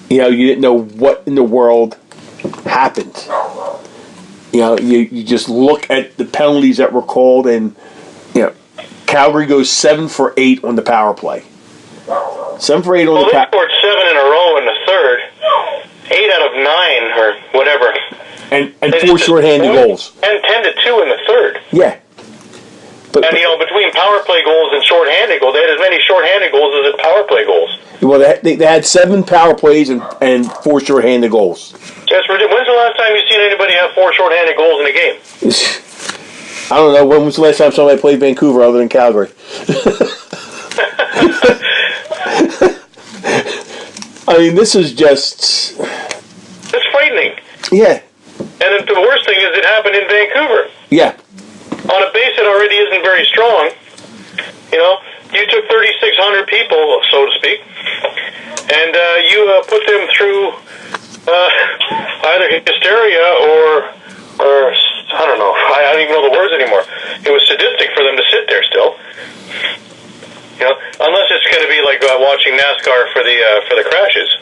You know, you didn't know what in the world happened. You know, you just look at the penalties that were called, and, you know, Calgary goes 7 for 8 on the power play. 7 for 8 on the power play. They scored 7 in a row in the third. 8 out of 9 or whatever. And 4 shorthanded goals. And 10 to 2 in the third. Yeah. And, you know, between power play goals and shorthanded goals, they had as many shorthanded goals as power play goals. Well, they had 7 power plays and 4 shorthanded goals. That's ridiculous. When's the last time you've seen anybody have 4 shorthanded goals in a game? I don't know. When was the last time somebody played Vancouver other than Calgary? I mean, this is just... It's frightening. Yeah. And the worst thing is it happened in Vancouver. Yeah. On a base that already isn't very strong. You know, you took 3,600 people, so to speak, and you put them through either hysteria or I don't know. I don't even know the words anymore. It was sadistic for them to sit there still. You know, unless it's going to be like watching NASCAR for the crashes.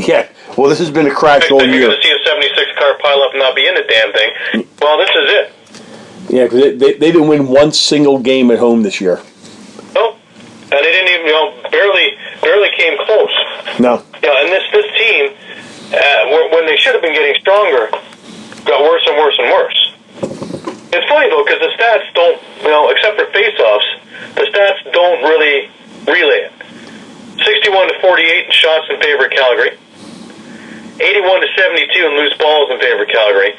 Yeah. Well, this has been a crash all year. You're going to see a 76 car pile up and not be in the damn thing. Well, this is it. Yeah, because they didn't win one single game at home this year. No, and they didn't even, barely came close. No. Yeah, and this team, when they should have been getting stronger, got worse and worse and worse. It's funny though, because the stats don't, except for face-offs, the stats don't really relay it. 61 to 48 in shots in favor of Calgary. 81 to 72 in loose balls in favor of Calgary.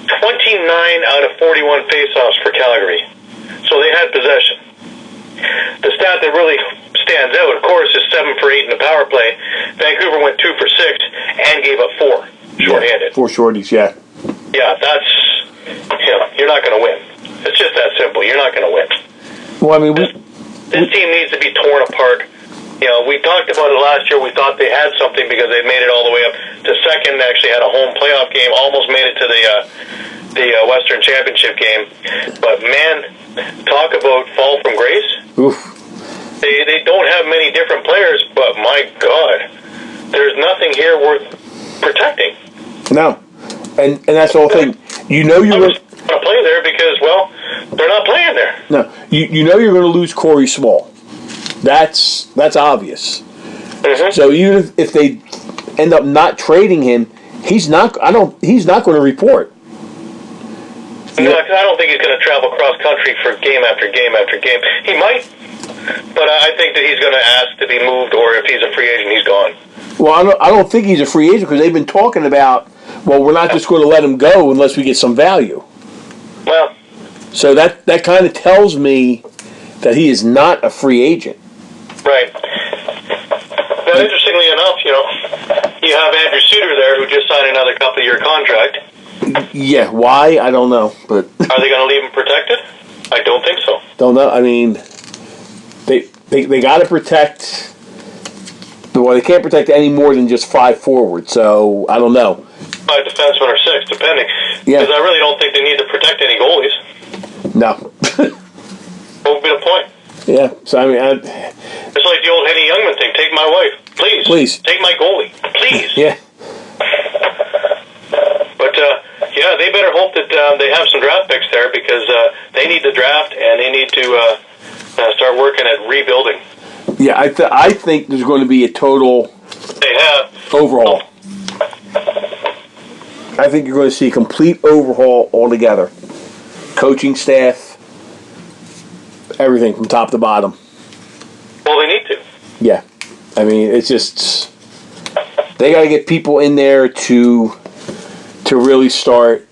29 out of 41 face-offs for Calgary. So they had possession. The stat that really stands out, of course, is 7 for 8 in the power play. Vancouver went 2 for 6 and gave up 4 shorthanded. 4 shorties, yeah. Yeah, that's, you're not going to win. It's just that simple. You're not going to win. Well, I mean, this team needs to be torn apart. We talked about it last year. We thought they had something because they made it all the way up to second. They actually had a home playoff game. Almost made it to the Western Championship game. But man, talk about fall from grace. Oof. They don't have many different players, but my God, there's nothing here worth protecting. No, and that's the whole thing. You're going to play there because they're not playing there. No, you're going to lose Corey Small. That's obvious. Mm-hmm. So even if they end up not trading him, he's not going to report. No, I don't think he's going to travel cross country for game after game after game. He might, but I think that he's going to ask to be moved, or if he's a free agent, he's gone. Well, I don't think he's a free agent because they've been talking about, we're not just going to let him go unless we get some value. Well, so that kind of tells me that he is not a free agent. Right. Now, interestingly enough, you have Andrew Suter there who just signed another couple-year contract. Yeah, why? I don't know. But are they going to leave him protected? I don't think so. Don't know. I mean, they got to protect. Well, they can't protect any more than just 5 forward. So I don't know. 5 defensemen or 6, depending. Yeah. Because I really don't think they need to protect any goalies. No. What would be the point? Yeah. So I mean, it's like the old Henny Youngman thing. Take my wife, please. Please. Take my goalie, please. Yeah. But they better hope that they have some draft picks there because they need to draft and they need to start working at rebuilding. Yeah, I think there's going to be a total overhaul. I think you're going to see a complete overhaul altogether. Coaching staff, everything from top to bottom. Well, they need to. Yeah. I mean, it's just, they got to get people in there to really start,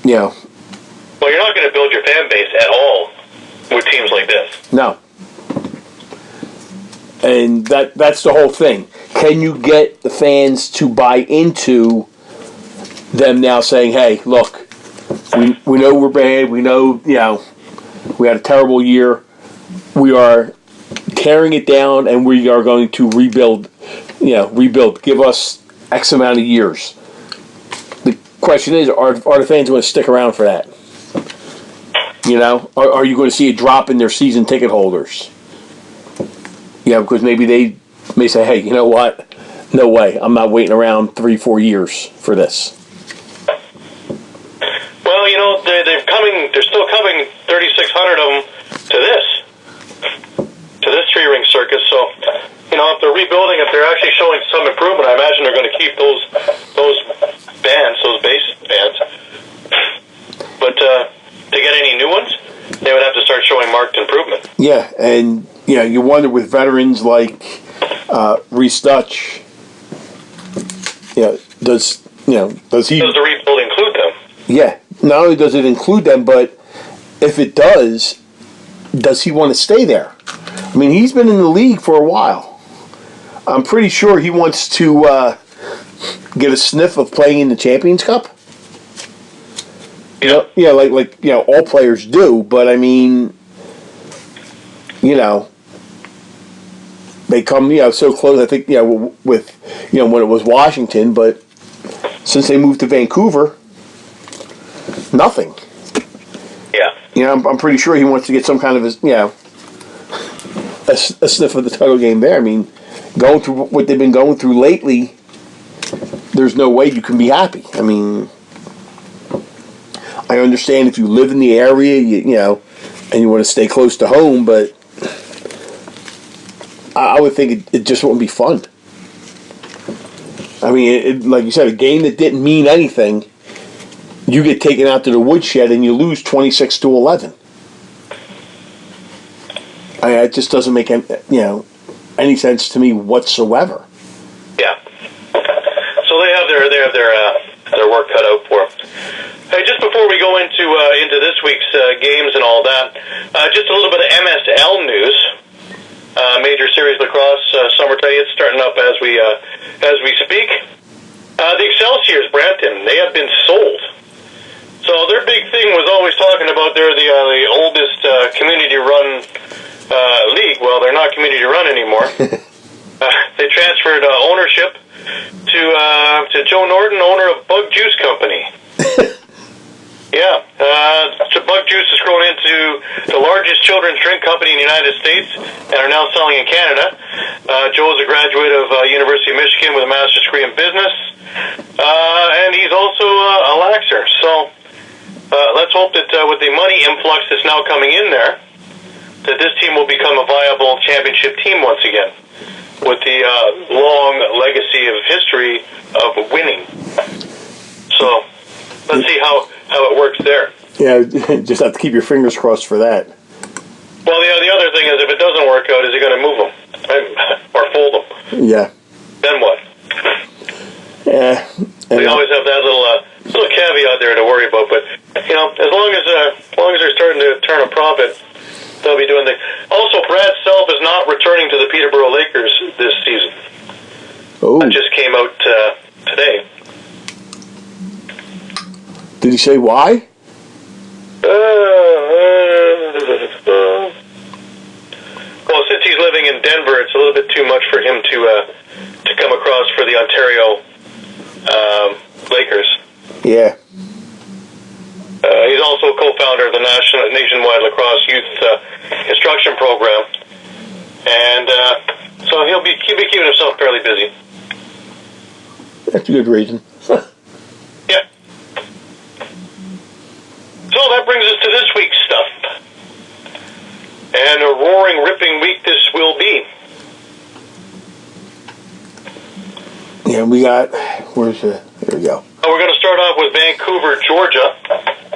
Well, you're not going to build your fan base at all with teams like this. No. And that's the whole thing. Can you get the fans to buy into them now saying, hey, look, we know we're bad. We know, we had a terrible year. We are tearing it down, and we are going to rebuild. Rebuild. Give us X amount of years. The question is, are the fans going to stick around for that? Are you going to see a drop in their season ticket holders? Because maybe they may say, hey, you know what? No way. I'm not waiting around 3-4 years for this. Well, they're still coming, 3,600 of them to this three-ring circus. So, if they're rebuilding, if they're actually showing some improvement, I imagine they're going to keep those base bands. But to get any new ones, they would have to start showing marked improvement. Yeah, and you wonder with veterans like Reese Dutch, does the rebuild include them? Yeah, not only does it include them, but if it does he want to stay there? I mean, he's been in the league for a while. I'm pretty sure he wants to get a sniff of playing in the Champions Cup. Yeah, like all players do, but I mean, they come so close. I think with when it was Washington, but since they moved to Vancouver, nothing. Yeah. I'm pretty sure he wants to get some kind of a sniff of the title game there. I mean, going through what they've been going through lately, there's no way you can be happy. I mean, I understand if you live in the area, and you want to stay close to home, but I would think it just wouldn't be fun. I mean, like you said, a game that didn't mean anything, you get taken out to the woodshed and you lose 26-11. It just doesn't make any sense to me whatsoever. Yeah. So they have their work cut out for them. Hey, just before we go into this week's games and all that, just a little bit of MSL news. Major Series Lacrosse Summer Day. It's starting up as we speak. The Excelsiors, Brampton, they have been sold. So their big thing was always talking about they're the oldest community-run league. Well, they're not community-run anymore. They transferred ownership to Joe Norton, owner of Bug Juice Company. Yeah, so Bug Juice has grown into the largest children's drink company in the United States and are now selling in Canada. Joe is a graduate of University of Michigan with a master's degree in business, and he's also a laxer. So let's hope that with the money influx that's now coming in there, that this team will become a viable championship team once again, with the long legacy of history of winning. So let's see how it works there. Yeah, just have to keep your fingers crossed for that. Well, the other thing is, if it doesn't work out, is he going to move them or fold them? Yeah. Then what? Yeah. We always have that little caveat there to worry about. But as long as they're starting to turn a profit, they'll be doing things. Also, Brad Self is not returning to the Peterborough Lakers this season. Oh. That just came out today. Did he say why? Well, since he's living in Denver, it's a little bit too much for him to come across for the Ontario Lakers. Yeah. He's also a co-founder of the Nationwide Lacrosse Youth Instruction Program, and so he'll be keeping himself fairly busy. That's a good reason. Yeah. So that brings us to this week's stuff. And a roaring, ripping week this will be. Yeah, we got, where's the, there we go. We're going to start off with Vancouver, Georgia,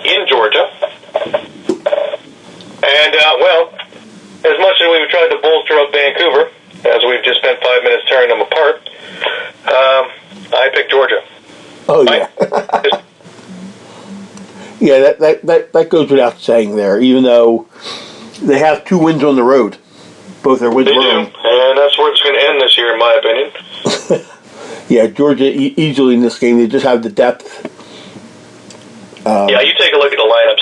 in Georgia. And, well, as much as we've tried to bolster up Vancouver, as we've just spent 5 minutes tearing them apart, I picked Georgia. Oh, yeah. Yeah, that goes without saying there, even though, They have 2 wins on the road. Both are wins. They do, and that's where it's going to end this year, in my opinion. Yeah, Georgia easily in this game. They just have the depth. Yeah, you take a look at the lineups.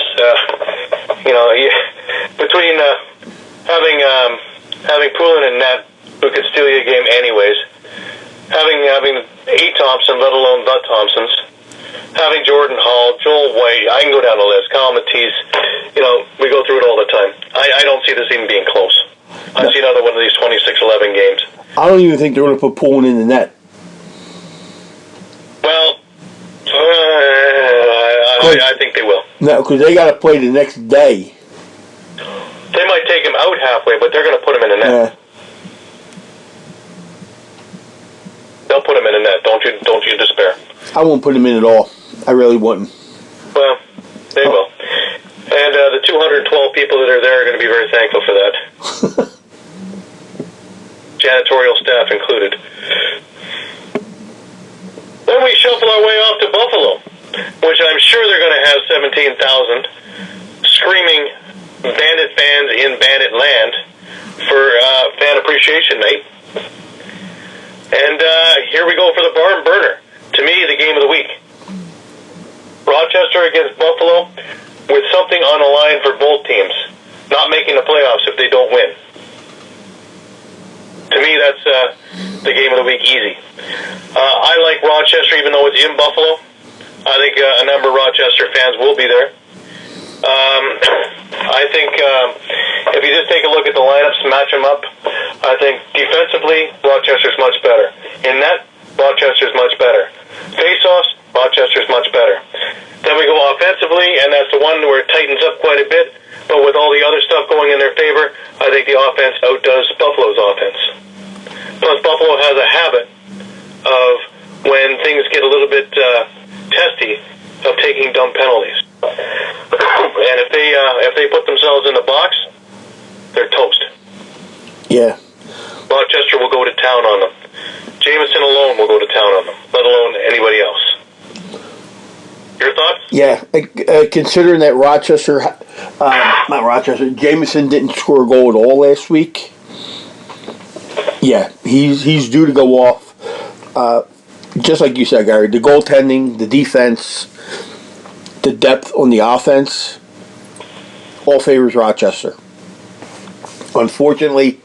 Between having Poulin and Nat, who could steal you a game anyways, having E. Thompson, let alone the Thompsons, having Jordan Hall, Joel White, I can go down the list, Kyle Matisse, we go through it all the time. I don't see this even being close. I see another one of these 26-11 games. I don't even think they're going to put Poulin in the net. Well, I think they will. No, because they got to play the next day. They might take him out halfway, but they're going to put him in the net. Yeah. They'll put him in the net. Don't you despair. I won't put him in at all. I really wouldn't. Well, they will. And the 212 people that are there are going to be very thankful for that. Janitorial staff included. Then we shuffle our way off to Buffalo, which I'm sure they're going to have 17,000 screaming Bandit fans in Bandit land for Fan Appreciation Night. And here we go for the barn burner. To me, the game of the week. Rochester against Buffalo, with something on the line for both teams. Not making the playoffs if they don't win. To me, that's the game of the week easy. I like Rochester, even though it's in Buffalo. I think a number of Rochester fans will be there. I think if you just take a look at the lineups, match them up, I think defensively, Rochester's much better. In net, Rochester's much better. Face-offs, Rochester's much better. Then we go offensively, and that's the one where it tightens up quite a bit. But with all the other stuff going in their favor, I think the offense outdoes Buffalo's offense. Plus, Buffalo has a habit of, when things get a little bit testy, of taking dumb penalties. And if they put themselves in the box, they're toast. Yeah. Rochester will go to town on them. Jameson alone will go to town on them, let alone anybody else. Your thoughts? Yeah, considering that Jameson didn't score a goal at all last week. Yeah, he's due to go off. Just like you said, Gary, the goaltending, the defense, the depth on the offense, all favors Rochester. Unfortunately,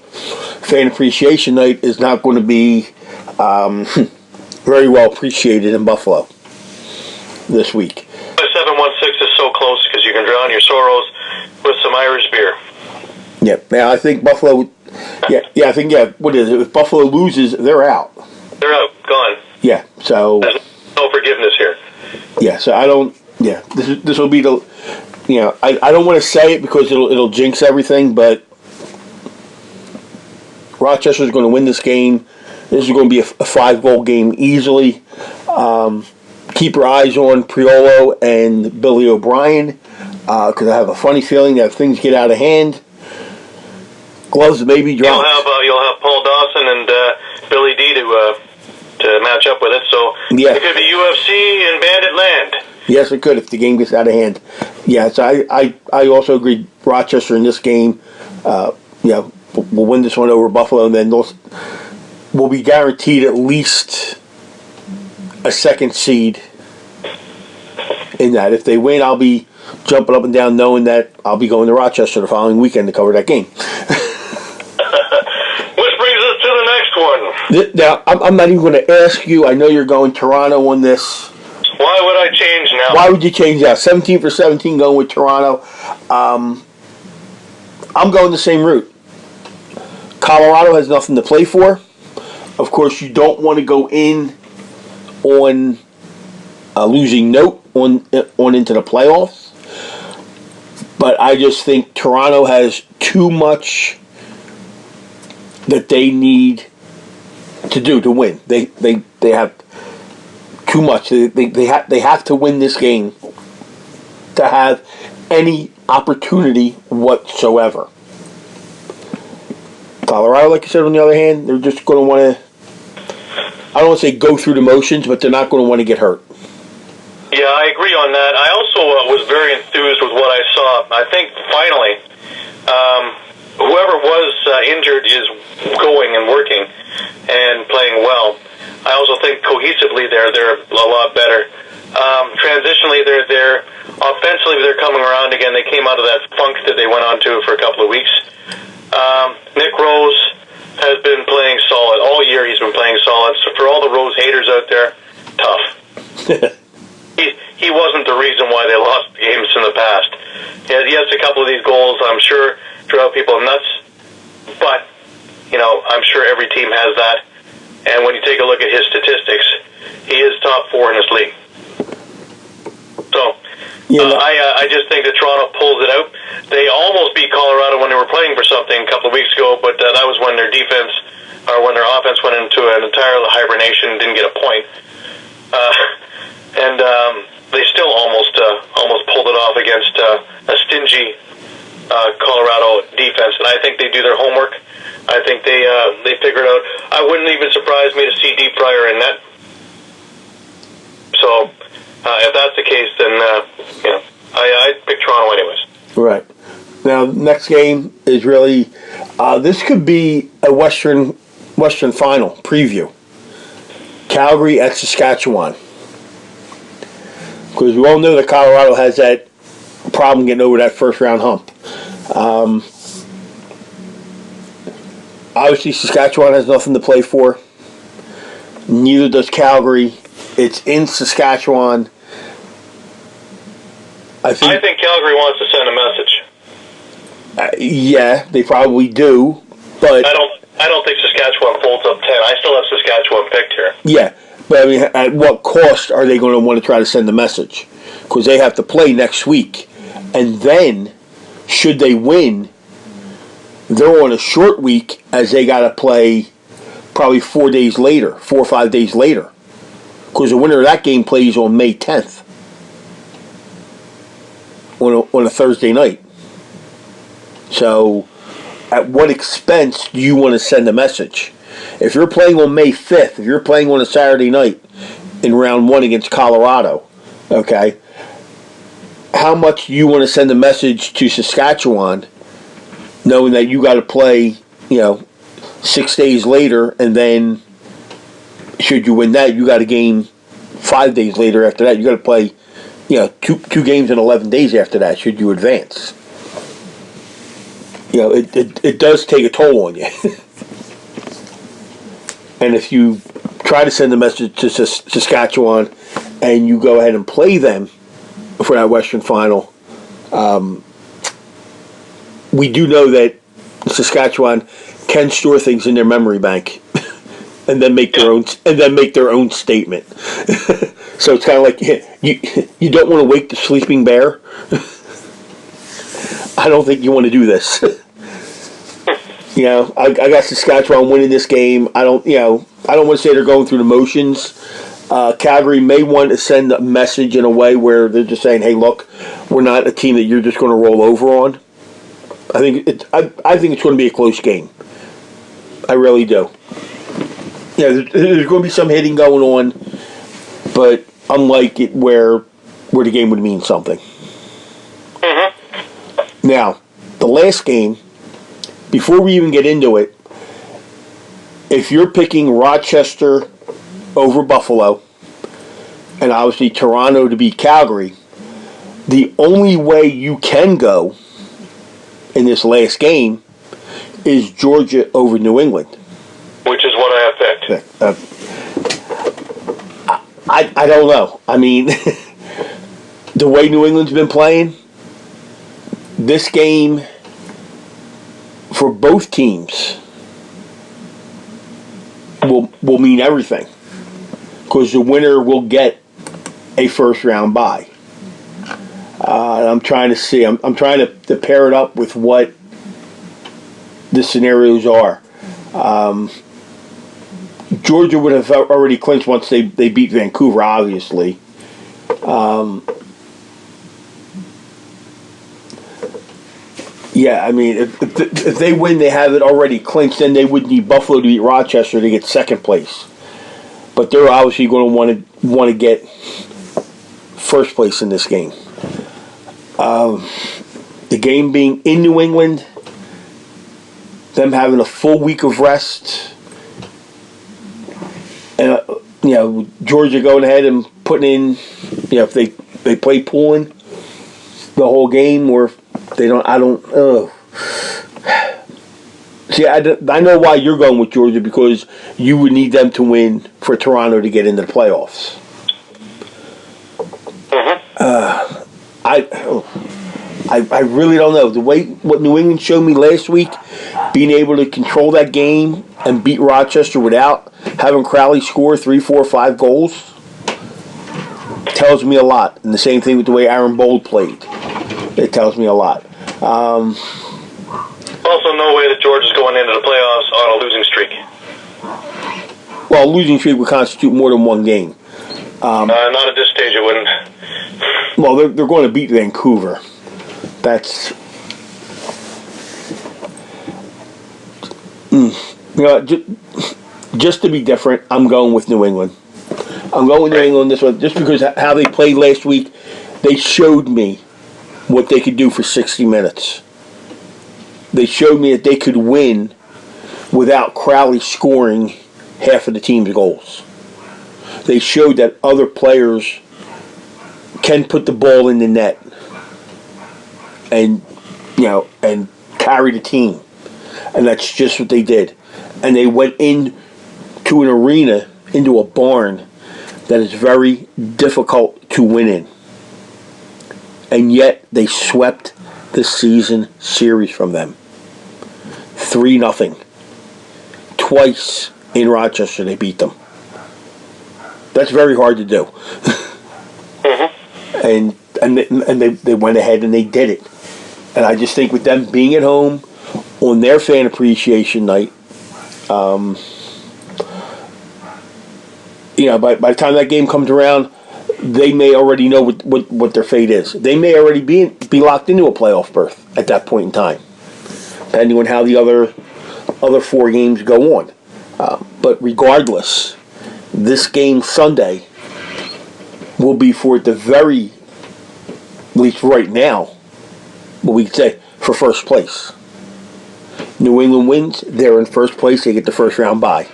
Fan Appreciation Night is not going to be very well appreciated in Buffalo this week. 716 is so close because you can drown your sorrows with some Irish beer. Yeah, I think Buffalo. I think what is it? If Buffalo loses, they're out. They're out, gone. Yeah, so there's no forgiveness here. Yeah, so I don't. Yeah, this will be the. I don't want to say it because it'll jinx everything, but Rochester's going to win this game. This is going to be a 5-goal game easily. Keep your eyes on Priolo and Billy O'Brien because I have a funny feeling that if things get out of hand, gloves may be dropped. You'll have Paul Dawson and Billy D to match up with it. So It could be UFC in Bandit land. Yes, it could if the game gets out of hand. Yeah, so I also agree. Rochester in this game, we'll win this one over Buffalo, and then we'll be guaranteed at least a second seed in that. If they win, I'll be jumping up and down knowing that I'll be going to Rochester the following weekend to cover that game. Which brings us to the next one. Now, I'm not even going to ask you. I know you're going Toronto on this. Why would I change now? Why would you change that? 17 for 17 going with Toronto. I'm going the same route. Colorado has nothing to play for. Of course, you don't want to go in on a losing note on into the playoffs. But I just think Toronto has too much that they need to do to win. They have too much. They have to win this game to have any opportunity whatsoever. Colorado, like I said, on the other hand, they're just going to want to, I don't want to say go through the motions, but they're not going to want to get hurt. Yeah, I agree on that. I also was very enthused with what I saw. I think finally whoever was injured is going and working and playing well. I also think cohesively they're a lot better. Transitionally, they're offensively they're coming around again. They came out of that funk that they went on to for a couple of weeks. Nick Rose has been playing solid all year. He's been playing solid. So for all the Rose haters out there, tough. He wasn't the reason why they lost games in the past. Yes, a couple of these goals, I'm sure, drove people nuts. But, I'm sure every team has that. And when you take a look at his statistics, he is top 4 in his league. So, I just think that Toronto pulls it out. They almost beat Colorado when they were playing for something a couple of weeks ago, but that was when their defense, or when their offense went into an entire hibernation and didn't get a point. And they still almost pulled it off against a stingy Colorado defense. And I think they do their homework. I think they figured out. I wouldn't even surprise me to see Deep Fryer in net. So if that's the case, then I'd pick Toronto anyways. Right. Now, next game is really this could be a Western Final preview. Calgary at Saskatchewan. Because we all know that Colorado has that problem getting over that first round hump. Obviously, Saskatchewan has nothing to play for. Neither does Calgary. It's in Saskatchewan. I think Calgary wants to send a message. Yeah, they probably do, but I don't think Saskatchewan folds up 10. I still have Saskatchewan picked here. Yeah, but I mean, at what cost are they going to want to try to send the message? Because they have to play next week, and then should they win, they're on a short week as they got to play probably 4 or 5 days later. Because the winner of that game plays on May 10th on a Thursday night. So, at what expense do you want to send a message? If you're playing on May 5th, if you're playing on a Saturday night in round 1 against Colorado, okay, how much do you want to send a message to Saskatchewan knowing that you got to play, 6 days later, and then should you win that, you got a game 5 days later after that. You got to play, two games in 11 days after that should you advance. It does take a toll on you. And if you try to send a message to Saskatchewan and you go ahead and play them for that Western Final, we do know that Saskatchewan can store things in their memory bank and then make their own statement. So it's kind of like you don't want to wake the sleeping bear. I don't think you want to do this. I got Saskatchewan winning this game. I don't want to say they're going through the motions. Calgary may want to send a message in a way where they're just saying, "Hey, look, we're not a team that you're just going to roll over on." I think it's going to be a close game. I really do. There's going to be some hitting going on, but unlike it where the game would mean something. Mm-hmm. Now, the last game, before we even get into it, if you're picking Rochester over Buffalo, and obviously Toronto to beat Calgary, the only way you can go in this last game is Georgia over New England. Which is what I have picked. I don't know. I mean, the way New England's been playing, this game for both teams will mean everything. Because the winner will get a first round bye. I'm trying to see. I'm trying to pair it up with what the scenarios are. Georgia would have already clinched once they beat Vancouver, obviously. Yeah, I mean, if they win, they have it already clinched. Then they would need Buffalo to beat Rochester to get second place. But they're obviously going to want to get first place in this game. The game being in New England, them having a full week of rest, and Georgia going ahead and putting in, if they play pulling the whole game, or if they don't, I don't. See, I know why you're going with Georgia, because you would need them to win for Toronto to get into the playoffs. I really don't know. The way what New England showed me last week, being able to control that game and beat Rochester without having Crowley score 3, 4, 5 goals, tells me a lot. And the same thing with the way Aaron Bold played. It tells me a lot. Also, no way that Georgia's going into the playoffs on a losing streak. Well, a losing streak would constitute more than one game. Not at this stage, it wouldn't. Well, they're going to beat Vancouver. That's... just to be different, I'm going with New England. I'm going with New England this one, just because how they played last week, they showed me what they could do for 60 minutes. They showed me that they could win without Crowley scoring half of the team's goals. They showed that other players can put the ball in the net and and carry the team. And that's just what they did. And they went into an arena, into a barn that is very difficult to win in. And yet they swept the season series from them. 3-0. Twice in Rochester they beat them. That's very hard to do. And they went ahead and they did it. And I just think with them being at home on their fan appreciation night, by the time that game comes around, they may already know what their fate is. They may already be locked into a playoff berth at that point in time, depending on how the other 4 games go on. But regardless, this game Sunday will be for, at the very least right now, what we could say, for first place. New England wins, they're in first place, they get the first round bye.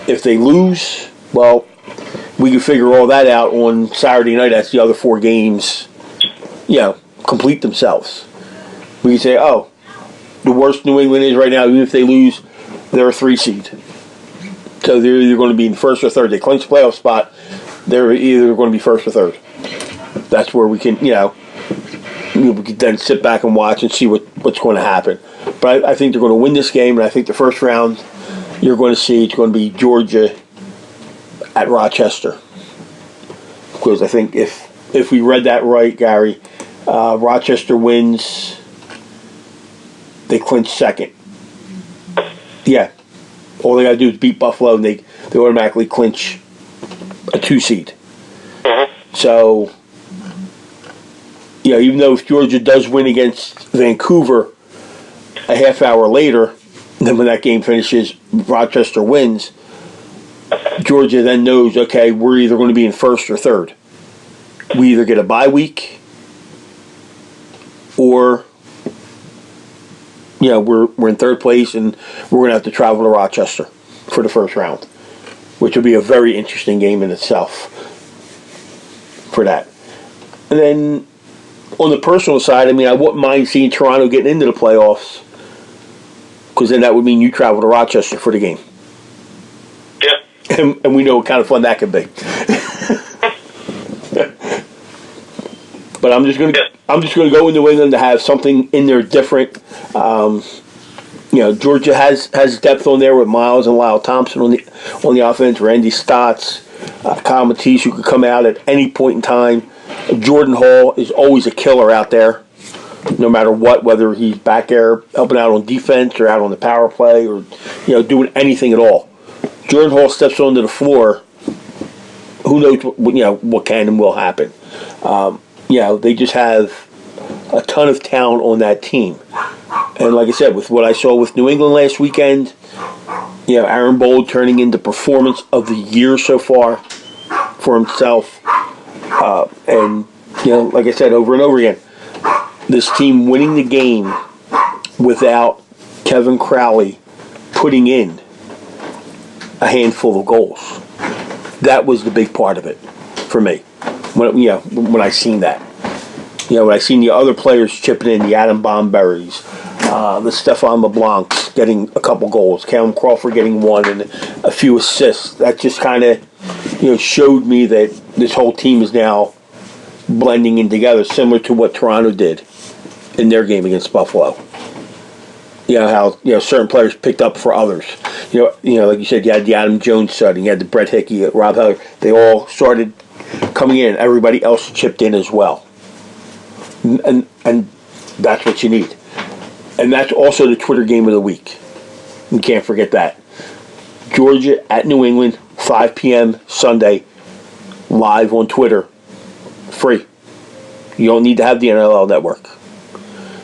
If they lose, well, we can figure all that out on Saturday night as the other 4 games, complete themselves. We can say, the worst New England is right now, even if they lose, they're a 3 seed. So they're either going to be in first or third. They clinch the playoff spot, they're either going to be first or third. That's where we can, we can then sit back and watch and see what's going to happen. But I think they're going to win this game, and I think the first round you're going to see it's going to be Georgia at Rochester. Because I think if we read that right, Gary, Rochester wins, they clinch second. Yeah. All they got to do is beat Buffalo, and they automatically clinch a 2 seed. So, even though if Georgia does win against Vancouver a half hour later, then when that game finishes, Rochester wins, Georgia then knows, okay, we're either going to be in first or third. We either get a bye week, or we're in third place and we're going to have to travel to Rochester for the first round, which will be a very interesting game in itself for that. And then on the personal side, I wouldn't mind seeing Toronto getting into the playoffs, because then that would mean you travel to Rochester for the game. Yeah. And we know what kind of fun that could be. But I'm just going to go in New England to have something in there different. Georgia has depth on there with Miles and Lyle Thompson on the offense, Randy Stotts, Kyle Matisse, who could come out at any point in time. Jordan Hall is always a killer out there, no matter what, whether he's back there helping out on defense or out on the power play or doing anything at all. Jordan Hall steps onto the floor, who knows what can and will happen. They just have a ton of talent on that team. And like I said, with what I saw with New England last weekend, Aaron Bold turning into performance of the year so far for himself. And like I said over and over again, this team winning the game without Kevin Crowley putting in a handful of goals. That was the big part of it for me. When I seen that. When I seen the other players chipping in, the Adam Bomberries, the Stefan LeBlancs getting a couple goals, Callum Crawford getting one, and a few assists. That just kind of, showed me that this whole team is now blending in together, similar to what Toronto did in their game against Buffalo. How certain players picked up for others. Like you said, you had the Adam Jones study, you had the Brett Hickey, Rob Heller. They all started coming in. Everybody else chipped in as well. And that's what you need. And that's also the Twitter game of the week. You can't forget that. Georgia at New England, 5 p.m. Sunday, live on Twitter. Free. You don't need to have the NLL network.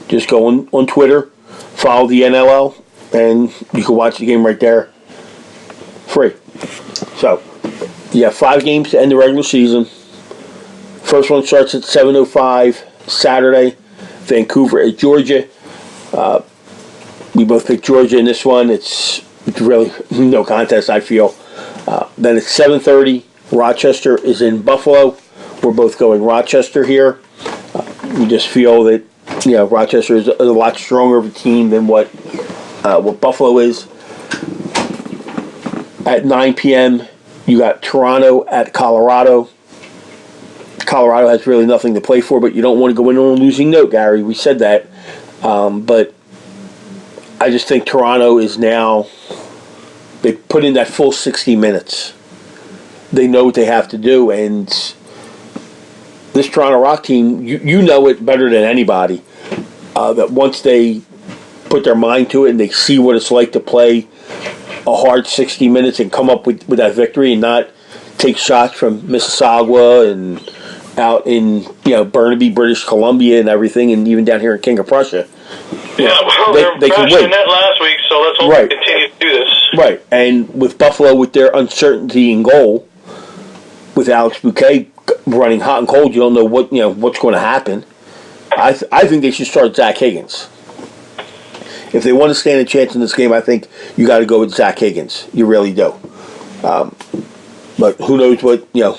Just go on Twitter, follow the NLL, and you can watch the game right there. Free. So, you have 5 games to end the regular season. First one starts at 7:05 Saturday. Vancouver at Georgia. We both picked Georgia in this one. It's really no contest, I feel. Then it's 7:30. Rochester is in Buffalo. We're both going Rochester here. We just feel that Rochester is a lot stronger of a team than what Buffalo is. At 9 p.m., you got Toronto at Colorado. Colorado has really nothing to play for, but you don't want to go in on a losing note, Gary. We said that. But I just think Toronto is now, they put in that full 60 minutes. They know what they have to do, and this Toronto Rock team, you know it better than anybody, that once they put their mind to it and they see what it's like to play a hard 60 minutes and come up with that victory and not take shots from Mississauga and out in Burnaby, British Columbia and everything, and even down here in King of Prussia. They can win that last week, so let's hope they continue to do this. Right, and with Buffalo, with their uncertainty in goal, with Alex Bouquet running hot and cold, you don't know what's going to happen. I think they should start Zach Higgins. If they want to stand a chance in this game, I think you got to go with Zach Higgins. You really do. But who knows what the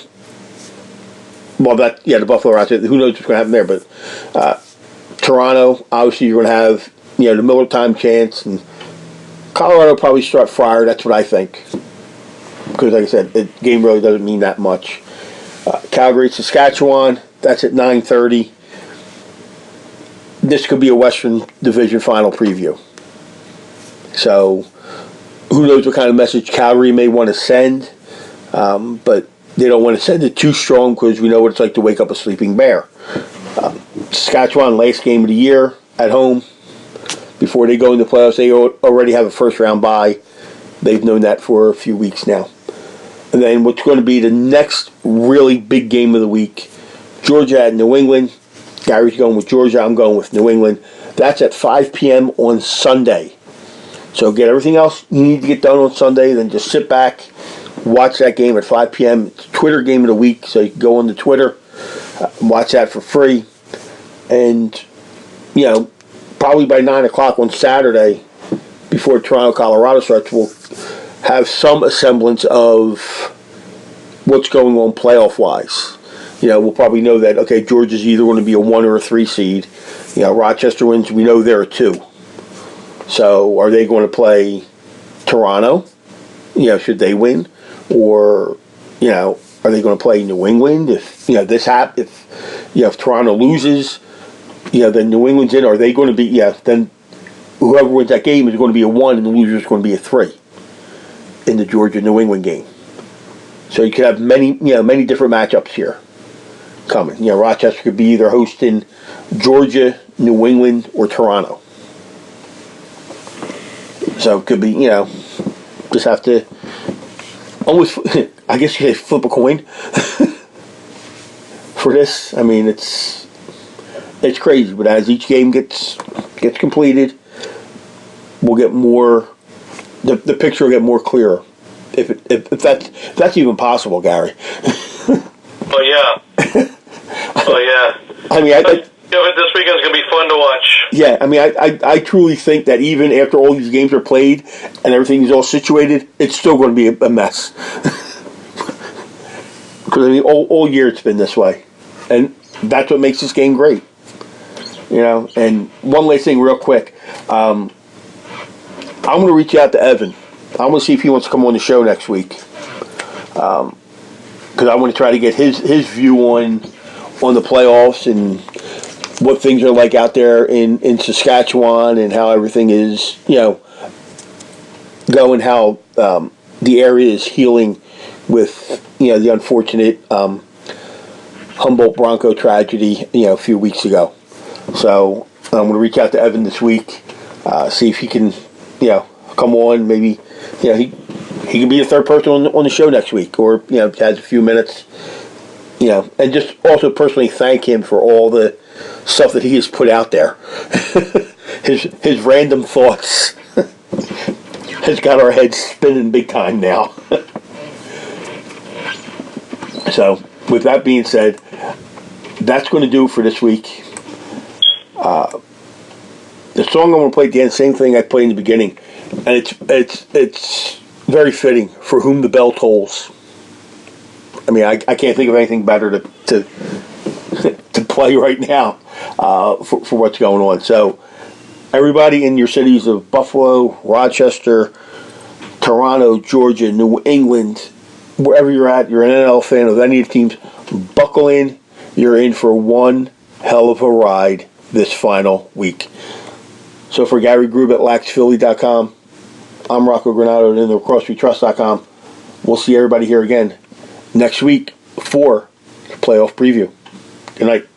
Buffalo are out there. Who knows what's going to happen there? But Toronto, obviously, you're going to have the Miller time chance, and Colorado probably start Fryer. That's what I think. Because, like I said, the game really doesn't mean that much. Calgary, Saskatchewan, that's at 9:30. This could be a Western Division final preview. So, who knows what kind of message Calgary may want to send. But they don't want to send it too strong because we know what it's like to wake up a sleeping bear. Saskatchewan, last game of the year at home. Before they go into the playoffs, they already have a first-round bye. They've known that for a few weeks now. And then what's going to be the next really big game of the week, Georgia at New England. Gary's going with Georgia. I'm going with New England. That's at 5 p.m. on Sunday. So get everything else you need to get done on Sunday, then just sit back, watch that game at 5 p.m. It's Twitter game of the week, so you can go on the Twitter, watch that for free. And, probably by 9 o'clock on Saturday, before Toronto, Colorado starts, we'll have some semblance of what's going on playoff-wise. We'll probably know that, okay, Georgia's either going to be a 1 or a 3 seed. Rochester wins, we know they're a 2. So are they going to play Toronto? Should they win? Or, are they going to play New England? If, this happens, if Toronto loses, then New England's in. Are they going to be, then whoever wins that game is going to be a 1 and the loser is going to be a 3 in the Georgia-New England game. So you could have many different matchups here coming. Rochester could be either hosting Georgia, New England, or Toronto. So it could be, just have to almost, I guess you could flip a coin for this. I mean, it's crazy, but as each game gets completed, we'll get more, the picture will get more clearer. If that's even possible, Gary. Oh yeah. Oh yeah. I mean, Yeah, but this weekend's going to be fun to watch. Yeah, I mean, I truly think that even after all these games are played and everything's all situated, it's still going to be a mess. Because, I mean, all year it's been this way. And that's what makes this game great. You know, and one last thing real quick. I'm going to reach out to Evan. I'm going to see if he wants to come on the show next week. Because I want to try to get his view on the playoffs and what things are like out there in Saskatchewan and how everything is, you know, going, how the area is healing with, you know, the unfortunate Humboldt Bronco tragedy, you know, a few weeks ago. So I'm going to reach out to Evan this week, see if he can, you know, come on. Maybe, you know, he can be the third person on the show next week, or, you know, has a few minutes, you know, and just also personally thank him for all the stuff that he has put out there. his random thoughts has got our heads spinning big time now. So, with that being said, that's going to do it for this week. The song I'm going to play at the end, same thing I played in the beginning, and it's very fitting. For Whom the Bell Tolls. I mean, I can't think of anything better to play right now for what's going on. So, everybody in your cities of Buffalo, Rochester, Toronto, Georgia, New England, wherever you're at, you're an NL fan of any of the teams, buckle in. You're in for one hell of a ride this final week. So for Gary Grube at laxphilly.com, I'm Rocco Granato and InTheLacrosseWeTrust.com. We'll see everybody here again next week for the playoff preview. Good night.